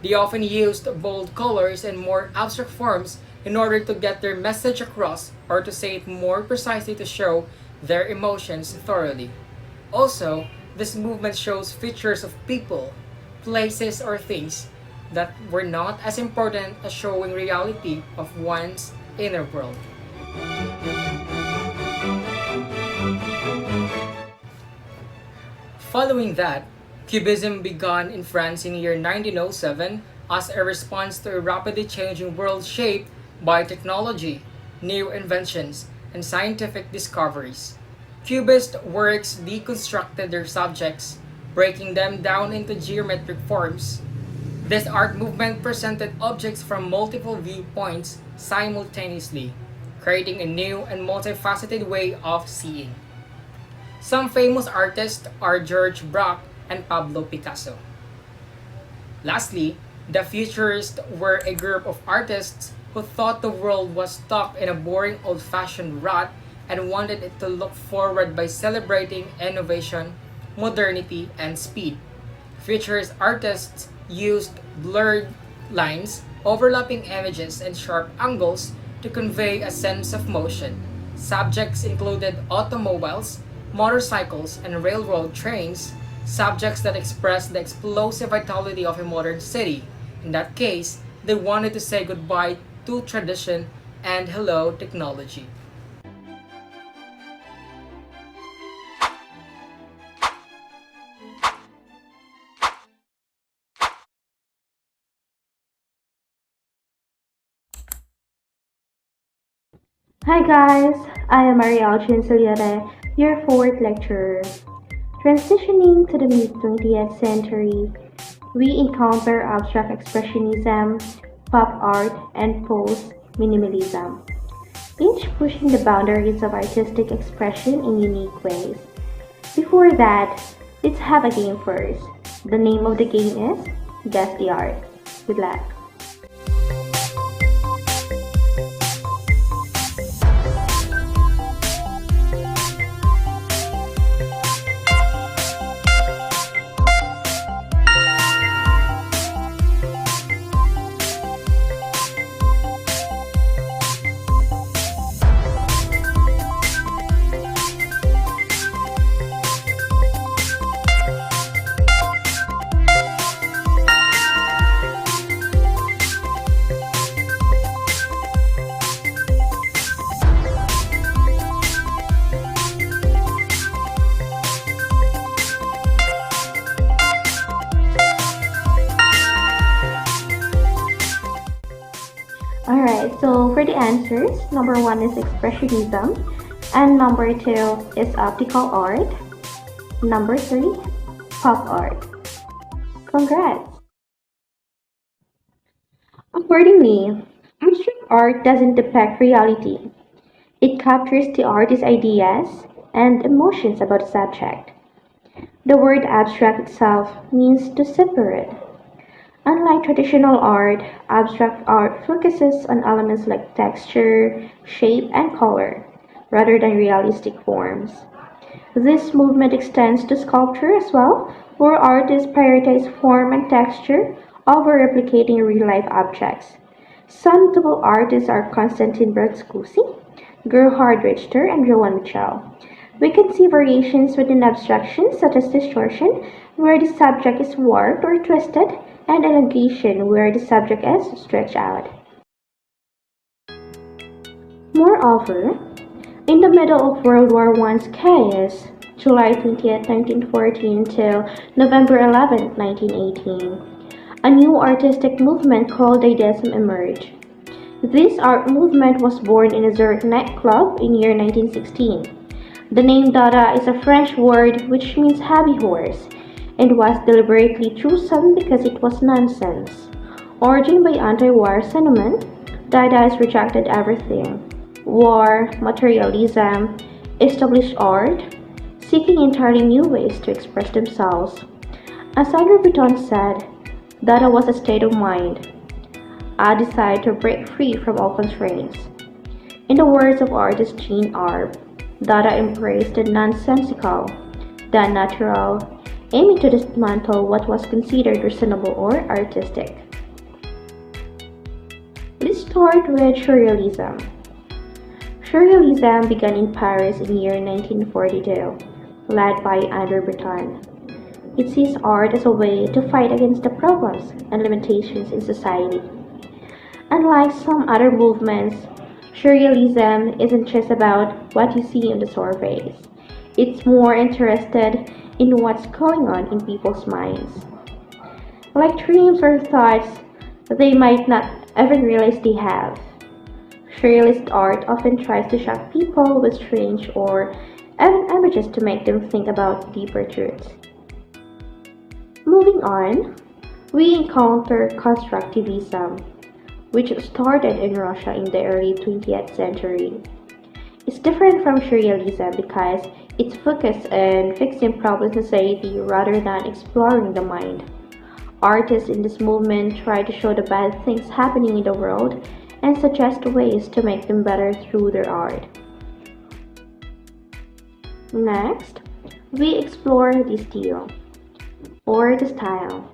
They often used bold colors and more abstract forms in order to get their message across or to say it more precisely to show their emotions thoroughly. Also, this movement shows features of people, places, or things that were not as important as showing reality of one's inner world. Following that, Cubism began in France in the year 1907 as a response to a rapidly changing world shaped by technology, new inventions, and scientific discoveries. Cubist works deconstructed their subjects, breaking them down into geometric forms. This art movement presented objects from multiple viewpoints simultaneously, creating a new and multifaceted way of seeing. Some famous artists are Georges Braque and Pablo Picasso. Lastly, the Futurists were a group of artists who thought the world was stuck in a boring old-fashioned rut and wanted it to look forward by celebrating innovation, modernity, and speed. Futurist artists used blurred lines, overlapping images and sharp angles to convey a sense of motion. Subjects included automobiles, motorcycles, and railroad trains, subjects that express the explosive vitality of a modern city. In that case, they wanted to say goodbye to tradition and hello technology. Hi guys, I am Marielle Chinsiliere, your fourth lecturer. Transitioning to the mid-20th century, we encounter abstract expressionism, pop art, and post-minimalism, each pushing the boundaries of artistic expression in unique ways. Before that, let's have a game first. The name of the game is Guess the Art. Good luck. Alright, so for the answers, number one is expressionism, and number two is optical art, number three, pop art. Congrats! Accordingly, abstract art doesn't depict reality. It captures the artist's ideas and emotions about the subject. The word abstract itself means to separate. Unlike traditional art, abstract art focuses on elements like texture, shape, and color, rather than realistic forms. This movement extends to sculpture as well, where artists prioritize form and texture over replicating real-life objects. Some notable artists are Konstantin Bergskusi, Gerhard Richter, and Joan Mitchell. We can see variations within abstraction such as distortion, where the subject is warped or twisted, and elongation, where the subject is stretched out. Moreover, in the middle of World War I's chaos, July 20th, 1914 till November 11th, 1918, a new artistic movement called Dadaism emerged. This art movement was born in a Zurich nightclub in year 1916. The name Dada is a French word which means happy horse, and was deliberately chosen because it was nonsense. Origin by anti-war sentiment, Dadaists rejected everything: war, materialism, established art, seeking entirely new ways to express themselves. As Andre Breton said, Dada was a state of mind, a desire to break free from all constraints. In the words of artist Jean Arp, Dada embraced the nonsensical, the unnatural, aiming to dismantle what was considered reasonable or artistic. Let's start with Surrealism. Surrealism began in Paris in year 1942, led by Andre Breton. It sees art as a way to fight against the problems and limitations in society. Unlike some other movements, Surrealism isn't just about what you see on the surface. It's more interested in what's going on in people's minds. Like dreams or thoughts they might not even realize they have. Surrealist art often tries to shock people with strange or even images to make them think about deeper truths. Moving on, we encounter constructivism, which started in Russia in the early 20th century. It's different from Surrealism because it's focused on fixing problems in society rather than exploring the mind. Artists in this movement try to show the bad things happening in the world and suggest ways to make them better through their art. Next, we explore the style, or the style.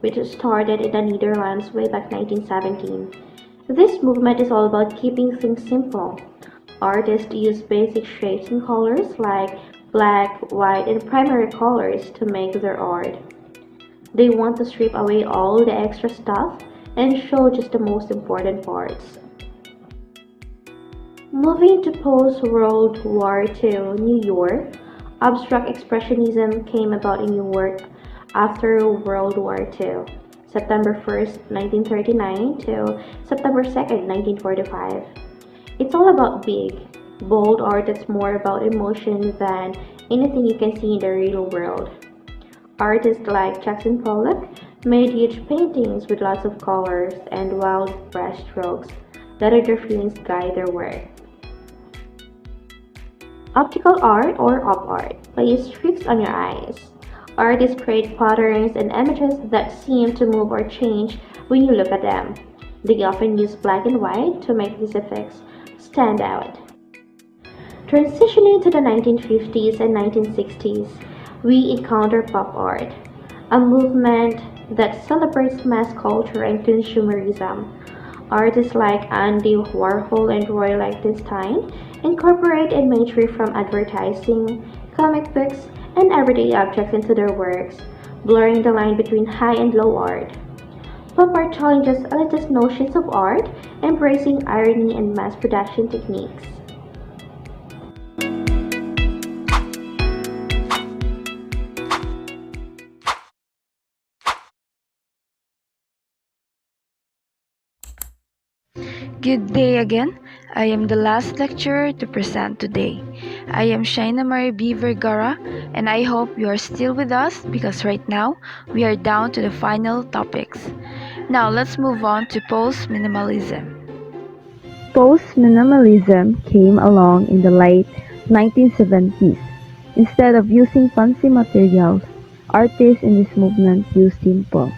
which started in the Netherlands way back 1917. This movement is all about keeping things simple. Artists use basic shapes and colors like black, white, and primary colors to make their art. They want to strip away all the extra stuff and show just the most important parts. Moving to post-World War II New York, abstract expressionism came about in New York after World War II, September 1st, 1939 to September 2nd, 1945. It's all about big, bold art that's more about emotion than anything you can see in the real world. Artists like Jackson Pollock made huge paintings with lots of colors and wild brushstrokes, letting their feelings guide their work. Optical art or op art plays tricks on your eyes. Artists create patterns and images that seem to move or change when you look at them. They often use black and white to make these effects stand out. Transitioning to the 1950s and 1960s, we encounter pop art, a movement that celebrates mass culture and consumerism. Artists like Andy Warhol and Roy Lichtenstein incorporate imagery from advertising, comic books, and everyday objects into their works, blurring the line between high and low art. Pop art challenges elitist notions of art, embracing irony and mass production techniques. Good day again. I am the last lecturer to present today. I am Shaina Marie B. Vergara, and I hope you are still with us because right now we are down to the final topics. Now let's move on to post-minimalism. Post-minimalism came along in the late 1970s. Instead of using fancy materials, artists in this movement use simple,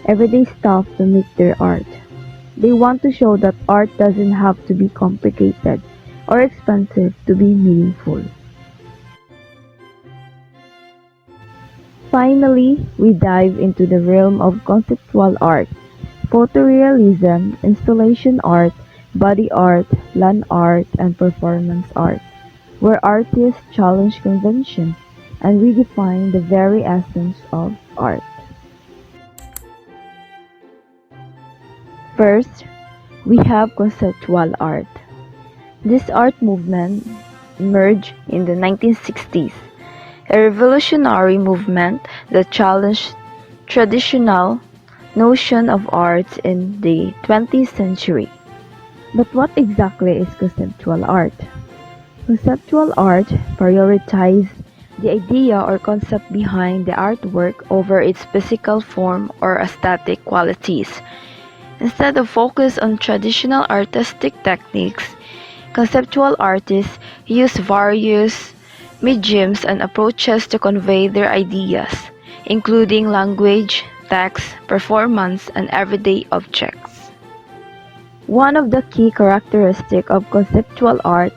everyday stuff to make their art. They want to show that art doesn't have to be complicated or expensive to be meaningful. Finally, we dive into the realm of conceptual art, photorealism, installation art, body art, land art, and performance art, where artists challenge convention and redefine the very essence of art. First, we have conceptual art. This art movement emerged in the 1960s, a revolutionary movement that challenged traditional notion of art in the 20th century. But what exactly is conceptual art? Conceptual art prioritizes the idea or concept behind the artwork over its physical form or aesthetic qualities. Instead of focus on traditional artistic techniques, conceptual artists use various mediums and approaches to convey their ideas, including language, text, performance, and everyday objects. One of the key characteristics of conceptual art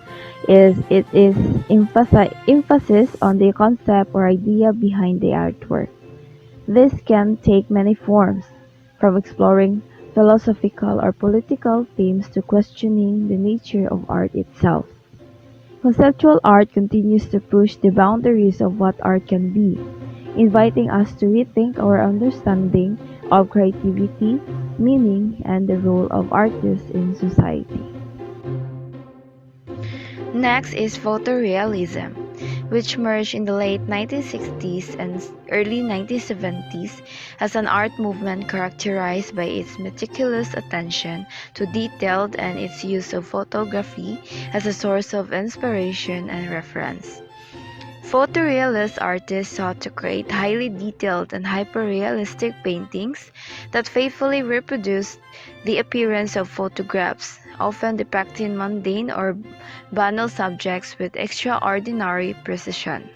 is its emphasis on the concept or idea behind the artwork. This can take many forms, from exploring philosophical or political themes to questioning the nature of art itself. Conceptual art continues to push the boundaries of what art can be, inviting us to rethink our understanding of creativity, meaning, and the role of artists in society. Next is photorealism, which emerged in the late 1960s and early 1970s as an art movement characterized by its meticulous attention to detail and its use of photography as a source of inspiration and reference. Photorealist artists sought to create highly detailed and hyperrealistic paintings that faithfully reproduced the appearance of photographs, often depicting mundane or banal subjects with extraordinary precision.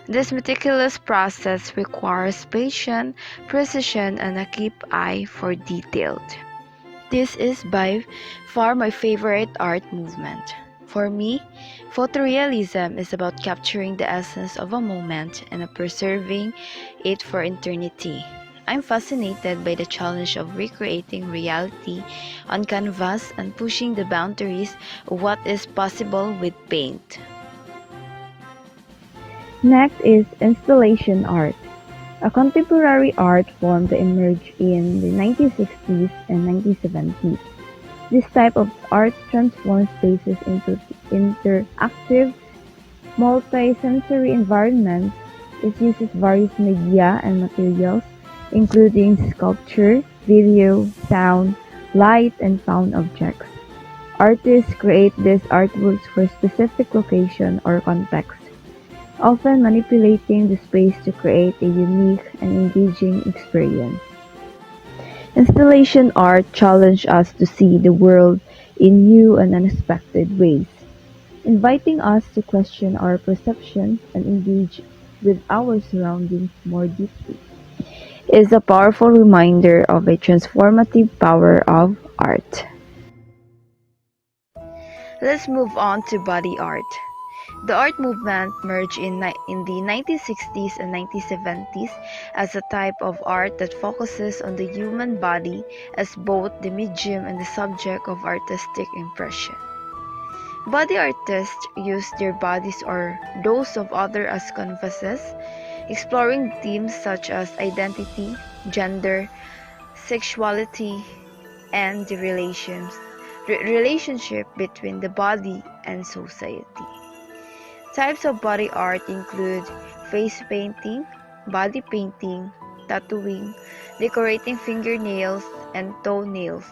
This meticulous process requires patience, precision, and a keen eye for detail. This is by far my favorite art movement. For me, photorealism is about capturing the essence of a moment and preserving it for eternity. I'm fascinated by the challenge of recreating reality on canvas and pushing the boundaries of what is possible with paint. Next is installation art, a contemporary art form that emerged in the 1960s and 1970s. This type of art transforms spaces into interactive, multi-sensory environments. It uses various media and materials, including sculpture, video, sound, light, and found objects. Artists create these artworks for specific location or context, often manipulating the space to create a unique and engaging experience. Installation art challenges us to see the world in new and unexpected ways, inviting us to question our perceptions and engage with our surroundings more deeply. It is a powerful reminder of a transformative power of art. Let's move on to body art. The art movement merged in the 1960s and 1970s as a type of art that focuses on the human body as both the medium and the subject of artistic impression. Body artists use their bodies or those of others as canvases, exploring themes such as identity, gender, sexuality, and the relationship between the body and society. Types of body art include face painting, body painting, tattooing, decorating fingernails and toenails,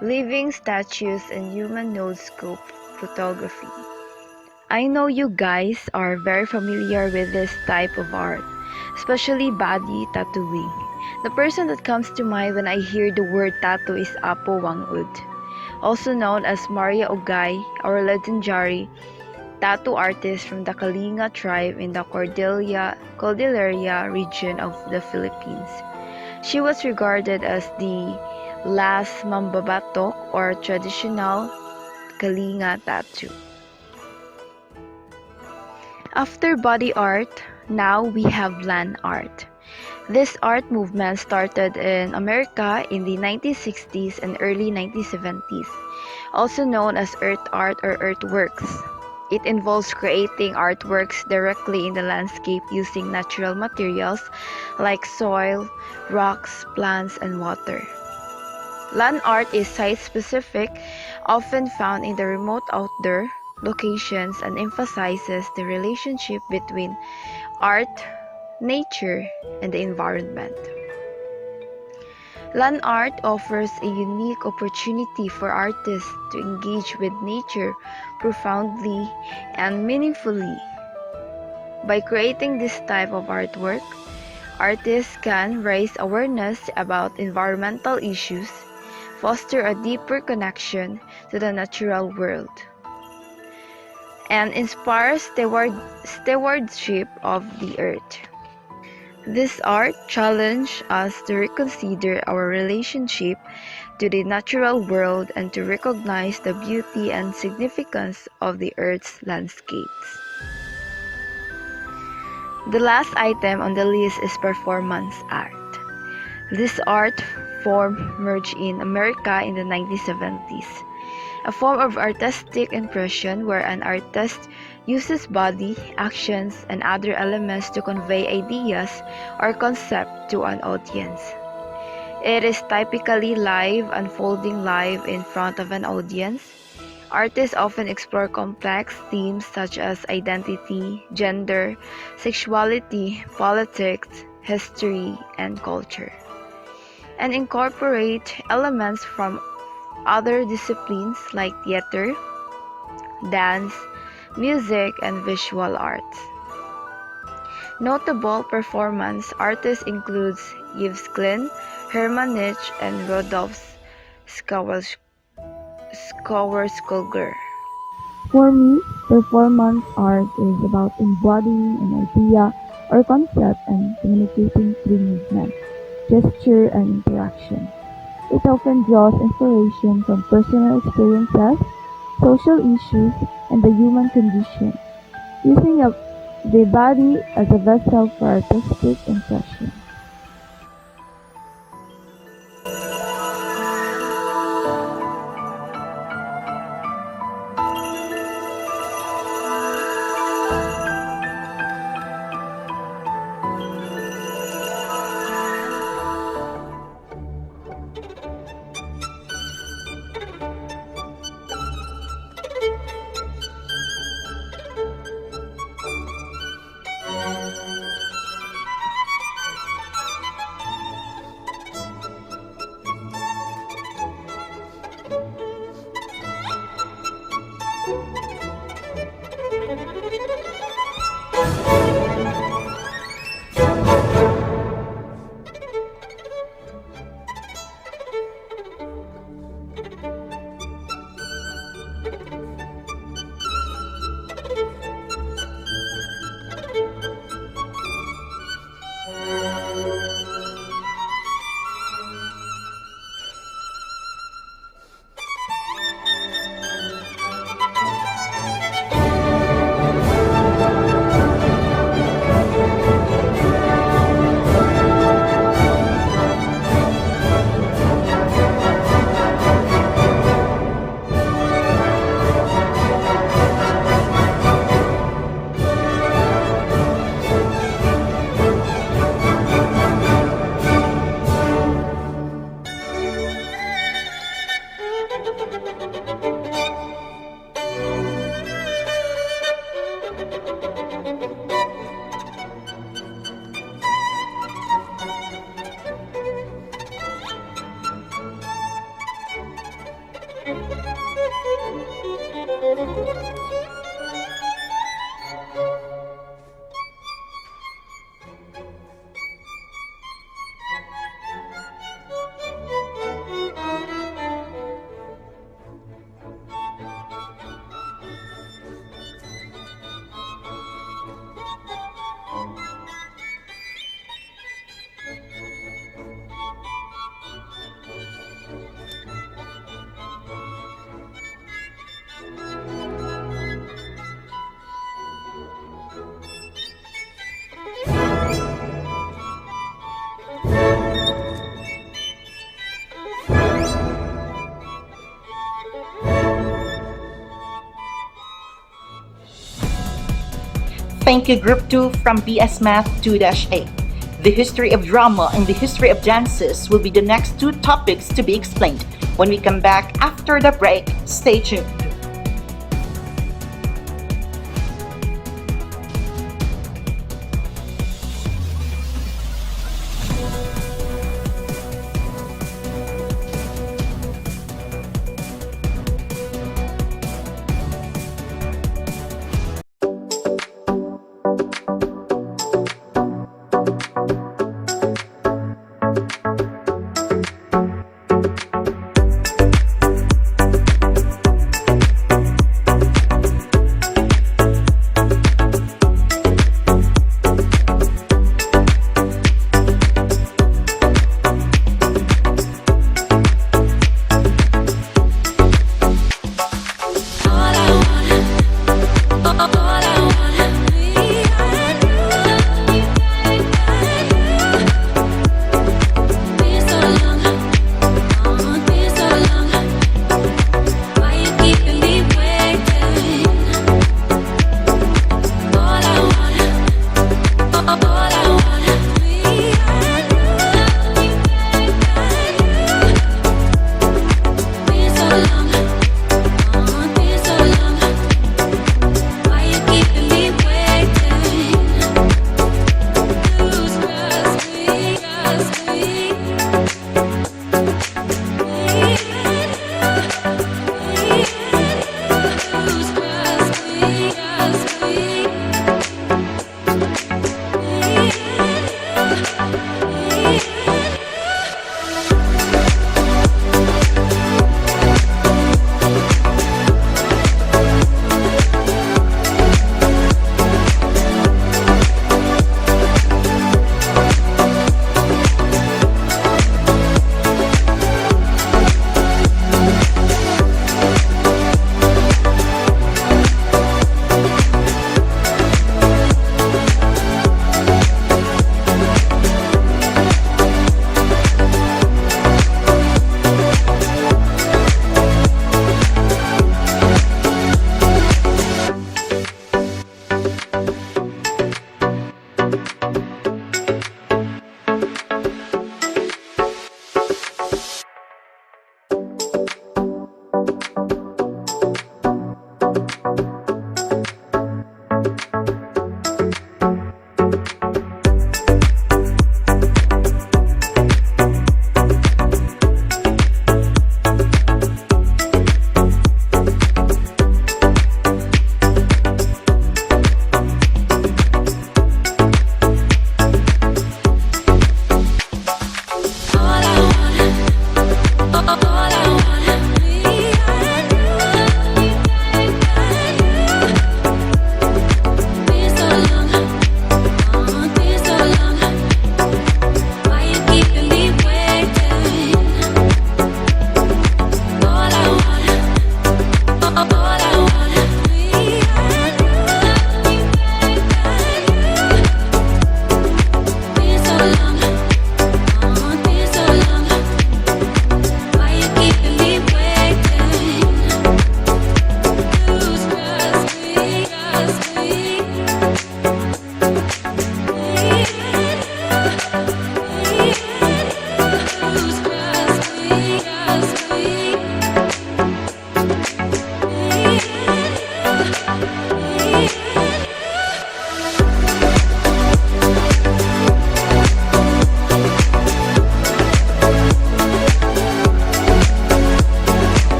living statues, and human node scope photography. I know you guys are very familiar with this type of art, especially body tattooing. The person that comes to mind when I hear the word tattoo is Apo Wangud, also known as Maria Ogay, our legendary tattoo artist from the Kalinga tribe in the Cordillera region of the Philippines. She was regarded as the last mambabatok or traditional Kalinga tattoo. After body art, now we have land art. This art movement started in America in the 1960s and early 1970s, also known as earth art or earthworks. It involves creating artworks directly in the landscape using natural materials like soil, rocks, plants, and water. Land art is site-specific, often found in the remote outdoor locations, and emphasizes the relationship between art, nature, and the environment. Land art offers a unique opportunity for artists to engage with nature profoundly and meaningfully. By creating this type of artwork, artists can raise awareness about environmental issues, foster a deeper connection to the natural world, and inspire stewardship of the earth. This art challenges us to reconsider our relationship to the natural world and to recognize the beauty and significance of the Earth's landscapes. The last item on the list is performance art. This art form merged in America in the 1970s, a form of artistic impression where an artist uses body, actions, and other elements to convey ideas or concept to an audience. It is typically live, unfolding live in front of an audience. Artists often explore complex themes such as identity, gender, sexuality, politics, history, and culture, and incorporate elements from other disciplines like theater, dance, music, and visual arts. Notable performance artists include Yves Klein, Hermann Nietzsche, and Rodolphe Schauerskulger. For me, performance art is about embodying an idea or concept and communicating through movement, gesture, and interaction. It often draws inspiration from personal experiences, social issues, and the human condition, using the body as a vessel for artistic expression. Thank you, Group 2 from BS Math 2-8. The history of drama and the history of dances will be the next two topics to be explained when we come back after the break. Stay tuned.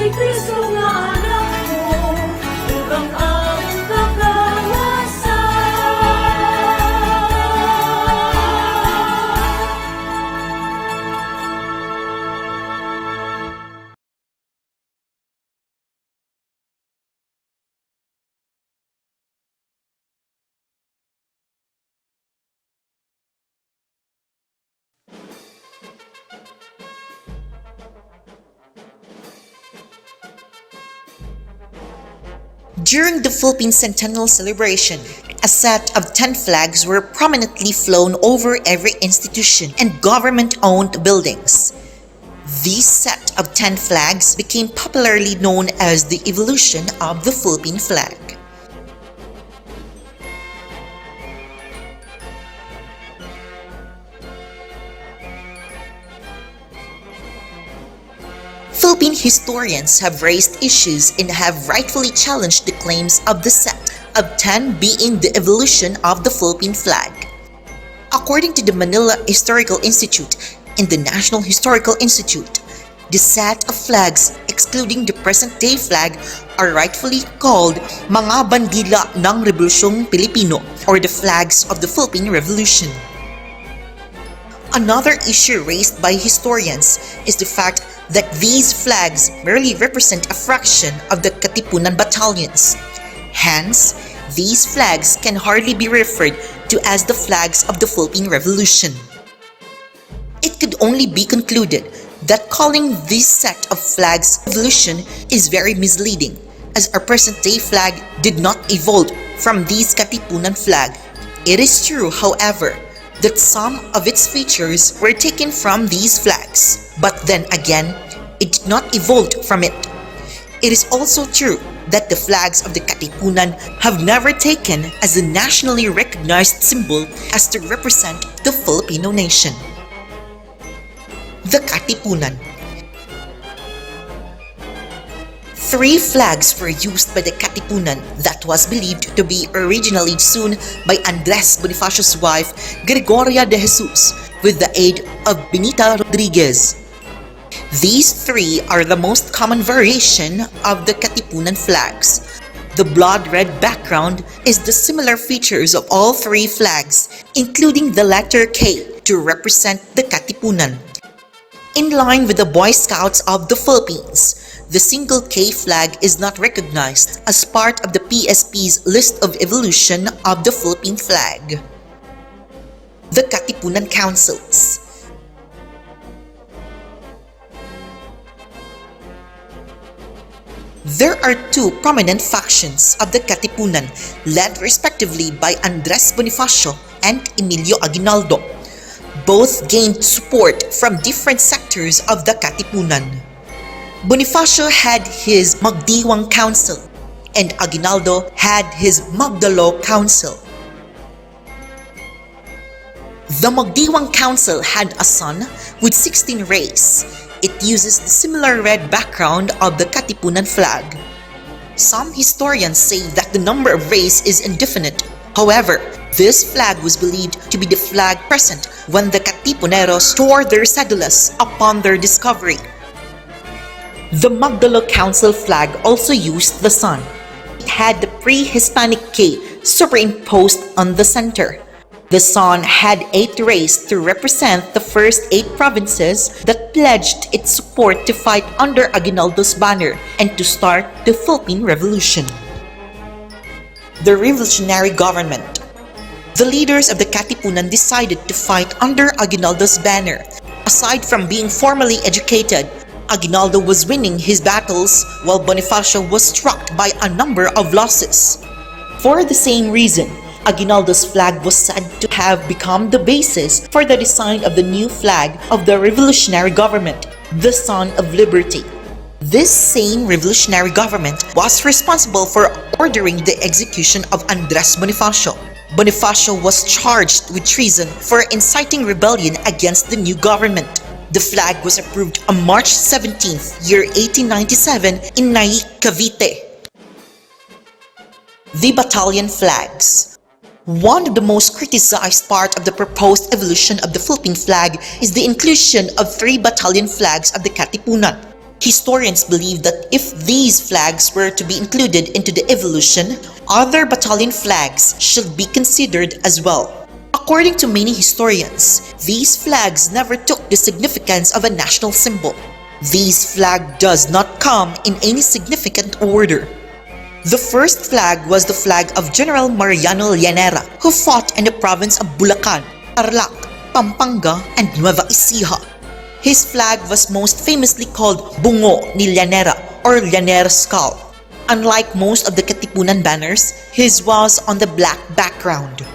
Kristo nga anak mo, upang ang kakawasan. During the Philippine Centennial celebration, a set of 10 flags were prominently flown over every institution and government-owned buildings. This set of 10 flags became popularly known as the evolution of the Philippine flag. Philippine historians have raised issues and have rightfully challenged the claims of the set of 10 being the evolution of the Philippine flag. According to the Manila Historical Institute and the National Historical Institute, the set of flags, excluding the present-day flag, are rightfully called mga bandila ng Rebolusyong Pilipino, or the flags of the Philippine Revolution. Another issue raised by historians is the fact that these flags merely represent a fraction of the Katipunan battalions. Hence, these flags can hardly be referred to as the flags of the Philippine Revolution. It could only be concluded that calling this set of flags revolution is very misleading, as our present-day flag did not evolve from these Katipunan flag. It is true, however, that some of its features were taken from these flags, but then again, it did not evolve from it. It is also true that the flags of the Katipunan have never taken as a nationally recognized symbol as to represent the Filipino nation. The Katipunan. 3 flags were used by the Katipunan that was believed to be originally sewn by Andres Bonifacio's wife, Gregoria de Jesus, with the aid of Benita Rodriguez. These 3 are the most common variation of the Katipunan flags. The blood red background is the similar features of all 3 flags, including the letter K to represent the Katipunan. In line with the Boy Scouts of the Philippines, the single K flag is not recognized as part of the PSP's list of evolution of the Philippine flag. The Katipunan Councils. There are 2 prominent factions of the Katipunan, led respectively by Andres Bonifacio and Emilio Aguinaldo. Both gained support from different sectors of the Katipunan. Bonifacio had his Magdiwang Council, and Aguinaldo had his Magdalo Council. The Magdiwang Council had a sun with 16 rays. It uses the similar red background of the Katipunan flag. Some historians say that the number of rays is indefinite. However, this flag was believed to be the flag present when the Katipuneros tore their cedulas upon their discovery. The Magdalo Council flag also used the sun. It had the pre-Hispanic K superimposed on the center. The sun had 8 rays to represent the first 8 provinces that pledged its support to fight under Aguinaldo's banner and to start the Philippine Revolution. The Revolutionary Government. The leaders of the Katipunan decided to fight under Aguinaldo's banner. Aside from being formally educated, Aguinaldo was winning his battles while Bonifacio was struck by a number of losses. For the same reason, Aguinaldo's flag was said to have become the basis for the design of the new flag of the revolutionary government, the Sun of Liberty. This same revolutionary government was responsible for ordering the execution of Andres Bonifacio. Bonifacio was charged with treason for inciting rebellion against the new government. The flag was approved on March 17th, year 1897 in Naic, Cavite. The battalion flags. One of the most criticized part of the proposed evolution of the Philippine flag is the inclusion of 3 battalion flags of the Katipunan. Historians believe that if these flags were to be included into the evolution, other battalion flags should be considered as well. According to many historians, these flags never took the significance of a national symbol. This flag does not come in any significant order. The first flag was the flag of General Mariano Llanera, who fought in the province of Bulacan, Tarlac, Pampanga, and Nueva Ecija. His flag was most famously called Bungo ni Llanera or Llanera Skull. Unlike most of the Katipunan banners, his was on the black background.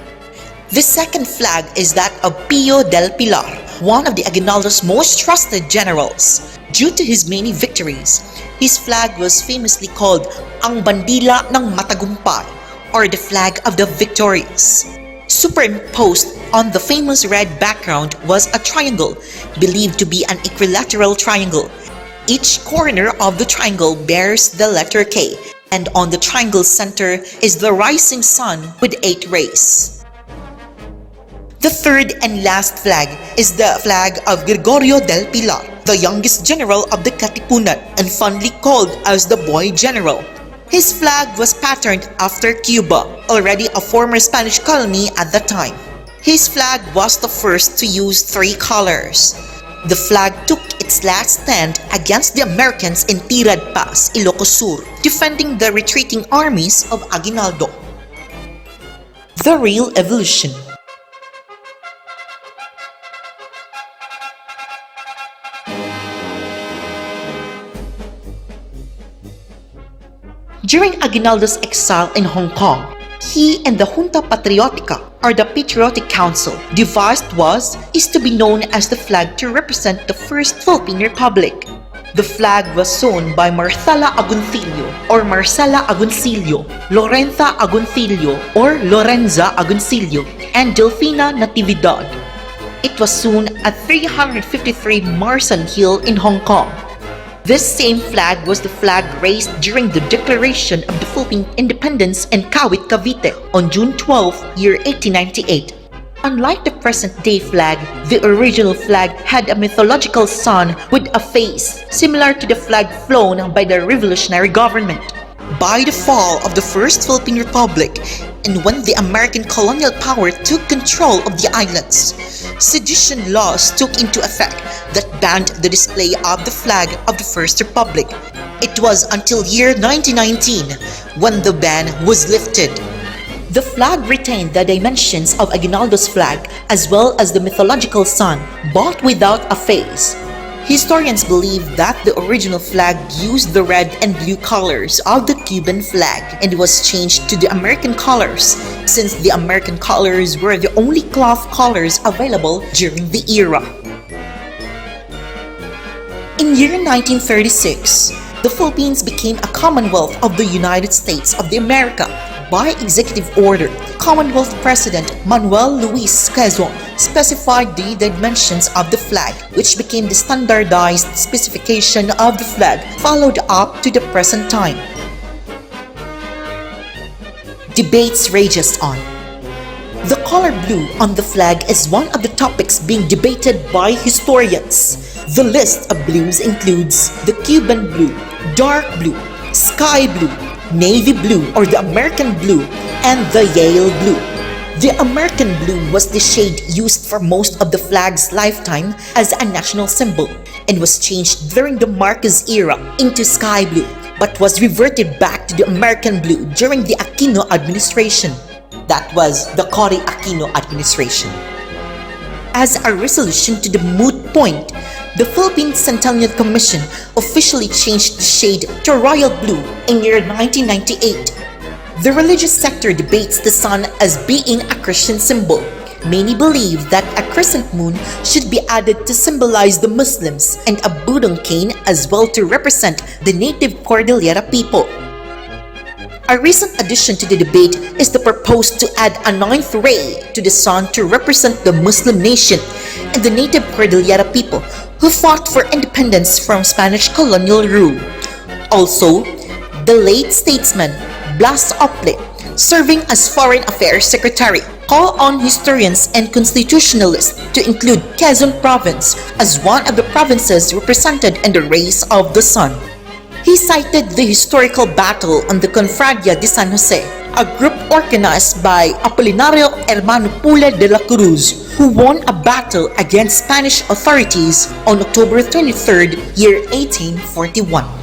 The second flag is that of Pio del Pilar, one of the Aguinaldo's most trusted generals. Due to his many victories, his flag was famously called Ang Bandila ng Matagumpay or the flag of the victorious. Superimposed on the famous red background was a triangle, believed to be an equilateral triangle. Each corner of the triangle bears the letter K, and on the triangle's center is the rising sun with 8 rays. The third and last flag is the flag of Gregorio del Pilar, the youngest general of the Katipunan and fondly called as the Boy General. His flag was patterned after Cuba, already a former Spanish colony at the time. His flag was the first to use 3 colors. The flag took its last stand against the Americans in Tirad Pass, Ilocos Sur, defending the retreating armies of Aguinaldo. The real evolution. During Aguinaldo's exile in Hong Kong, he and the Junta Patriotica, or the Patriotic Council, devised is to be known as the flag to represent the First Philippine Republic. The flag was sewn by Marcela Agoncillo or Marcela Agoncillo, Lorenza Agoncillo or Lorenza Agoncillo, and Delfina Natividad. It was sewn at 353 Marsan Hill in Hong Kong. This same flag was the flag raised during the declaration of the Philippine independence in Kawit, Cavite on June 12, year 1898. Unlike the present-day flag, the original flag had a mythological sun with a face similar to the flag flown by the revolutionary government. By the fall of the First Philippine Republic, and when the American colonial power took control of the islands, sedition laws took into effect that banned the display of the flag of the First Republic. It was until year 1919 when the ban was lifted. The flag retained the dimensions of Aguinaldo's flag as well as the mythological sun, but without a face. Historians believe that the original flag used the red and blue colors of the Cuban flag and was changed to the American colors, since the American colors were the only cloth colors available during the era. In year 1936, the Philippines became a Commonwealth of the United States of America. By executive order, Commonwealth President Manuel Luis Quezon specified the dimensions of the flag, which became the standardized specification of the flag, followed up to the present time. Debates rages on. The color blue on the flag is one of the topics being debated by historians. The list of blues includes the Cuban blue, dark blue, sky blue, navy blue or the American blue, and the Yale blue. The American blue was the shade used for most of the flag's lifetime as a national symbol and was changed during the Marcos era into sky blue, but was reverted back to the American blue during the Aquino administration. That was the Cory Aquino administration. As a resolution to the moot point, the Philippine Centennial Commission officially changed the shade to royal blue in year 1998. The religious sector debates the sun as being a Christian symbol. Many believe that a crescent moon should be added to symbolize the Muslims and a budong cane as well to represent the native Cordillera people. A recent addition to the debate is the proposal to add a 9th ray to the sun to represent the Muslim nation and the native Cordillera people who fought for independence from Spanish colonial rule. Also, the late statesman Blas Ople, serving as Foreign Affairs Secretary, call on historians and constitutionalists to include Quezon Province as one of the provinces represented in the rays of the sun. He cited the historical battle on the Confradia de San Jose, a group organized by Apolinario Hermano Pule de la Cruz, who won a battle against Spanish authorities on October 23, year 1841.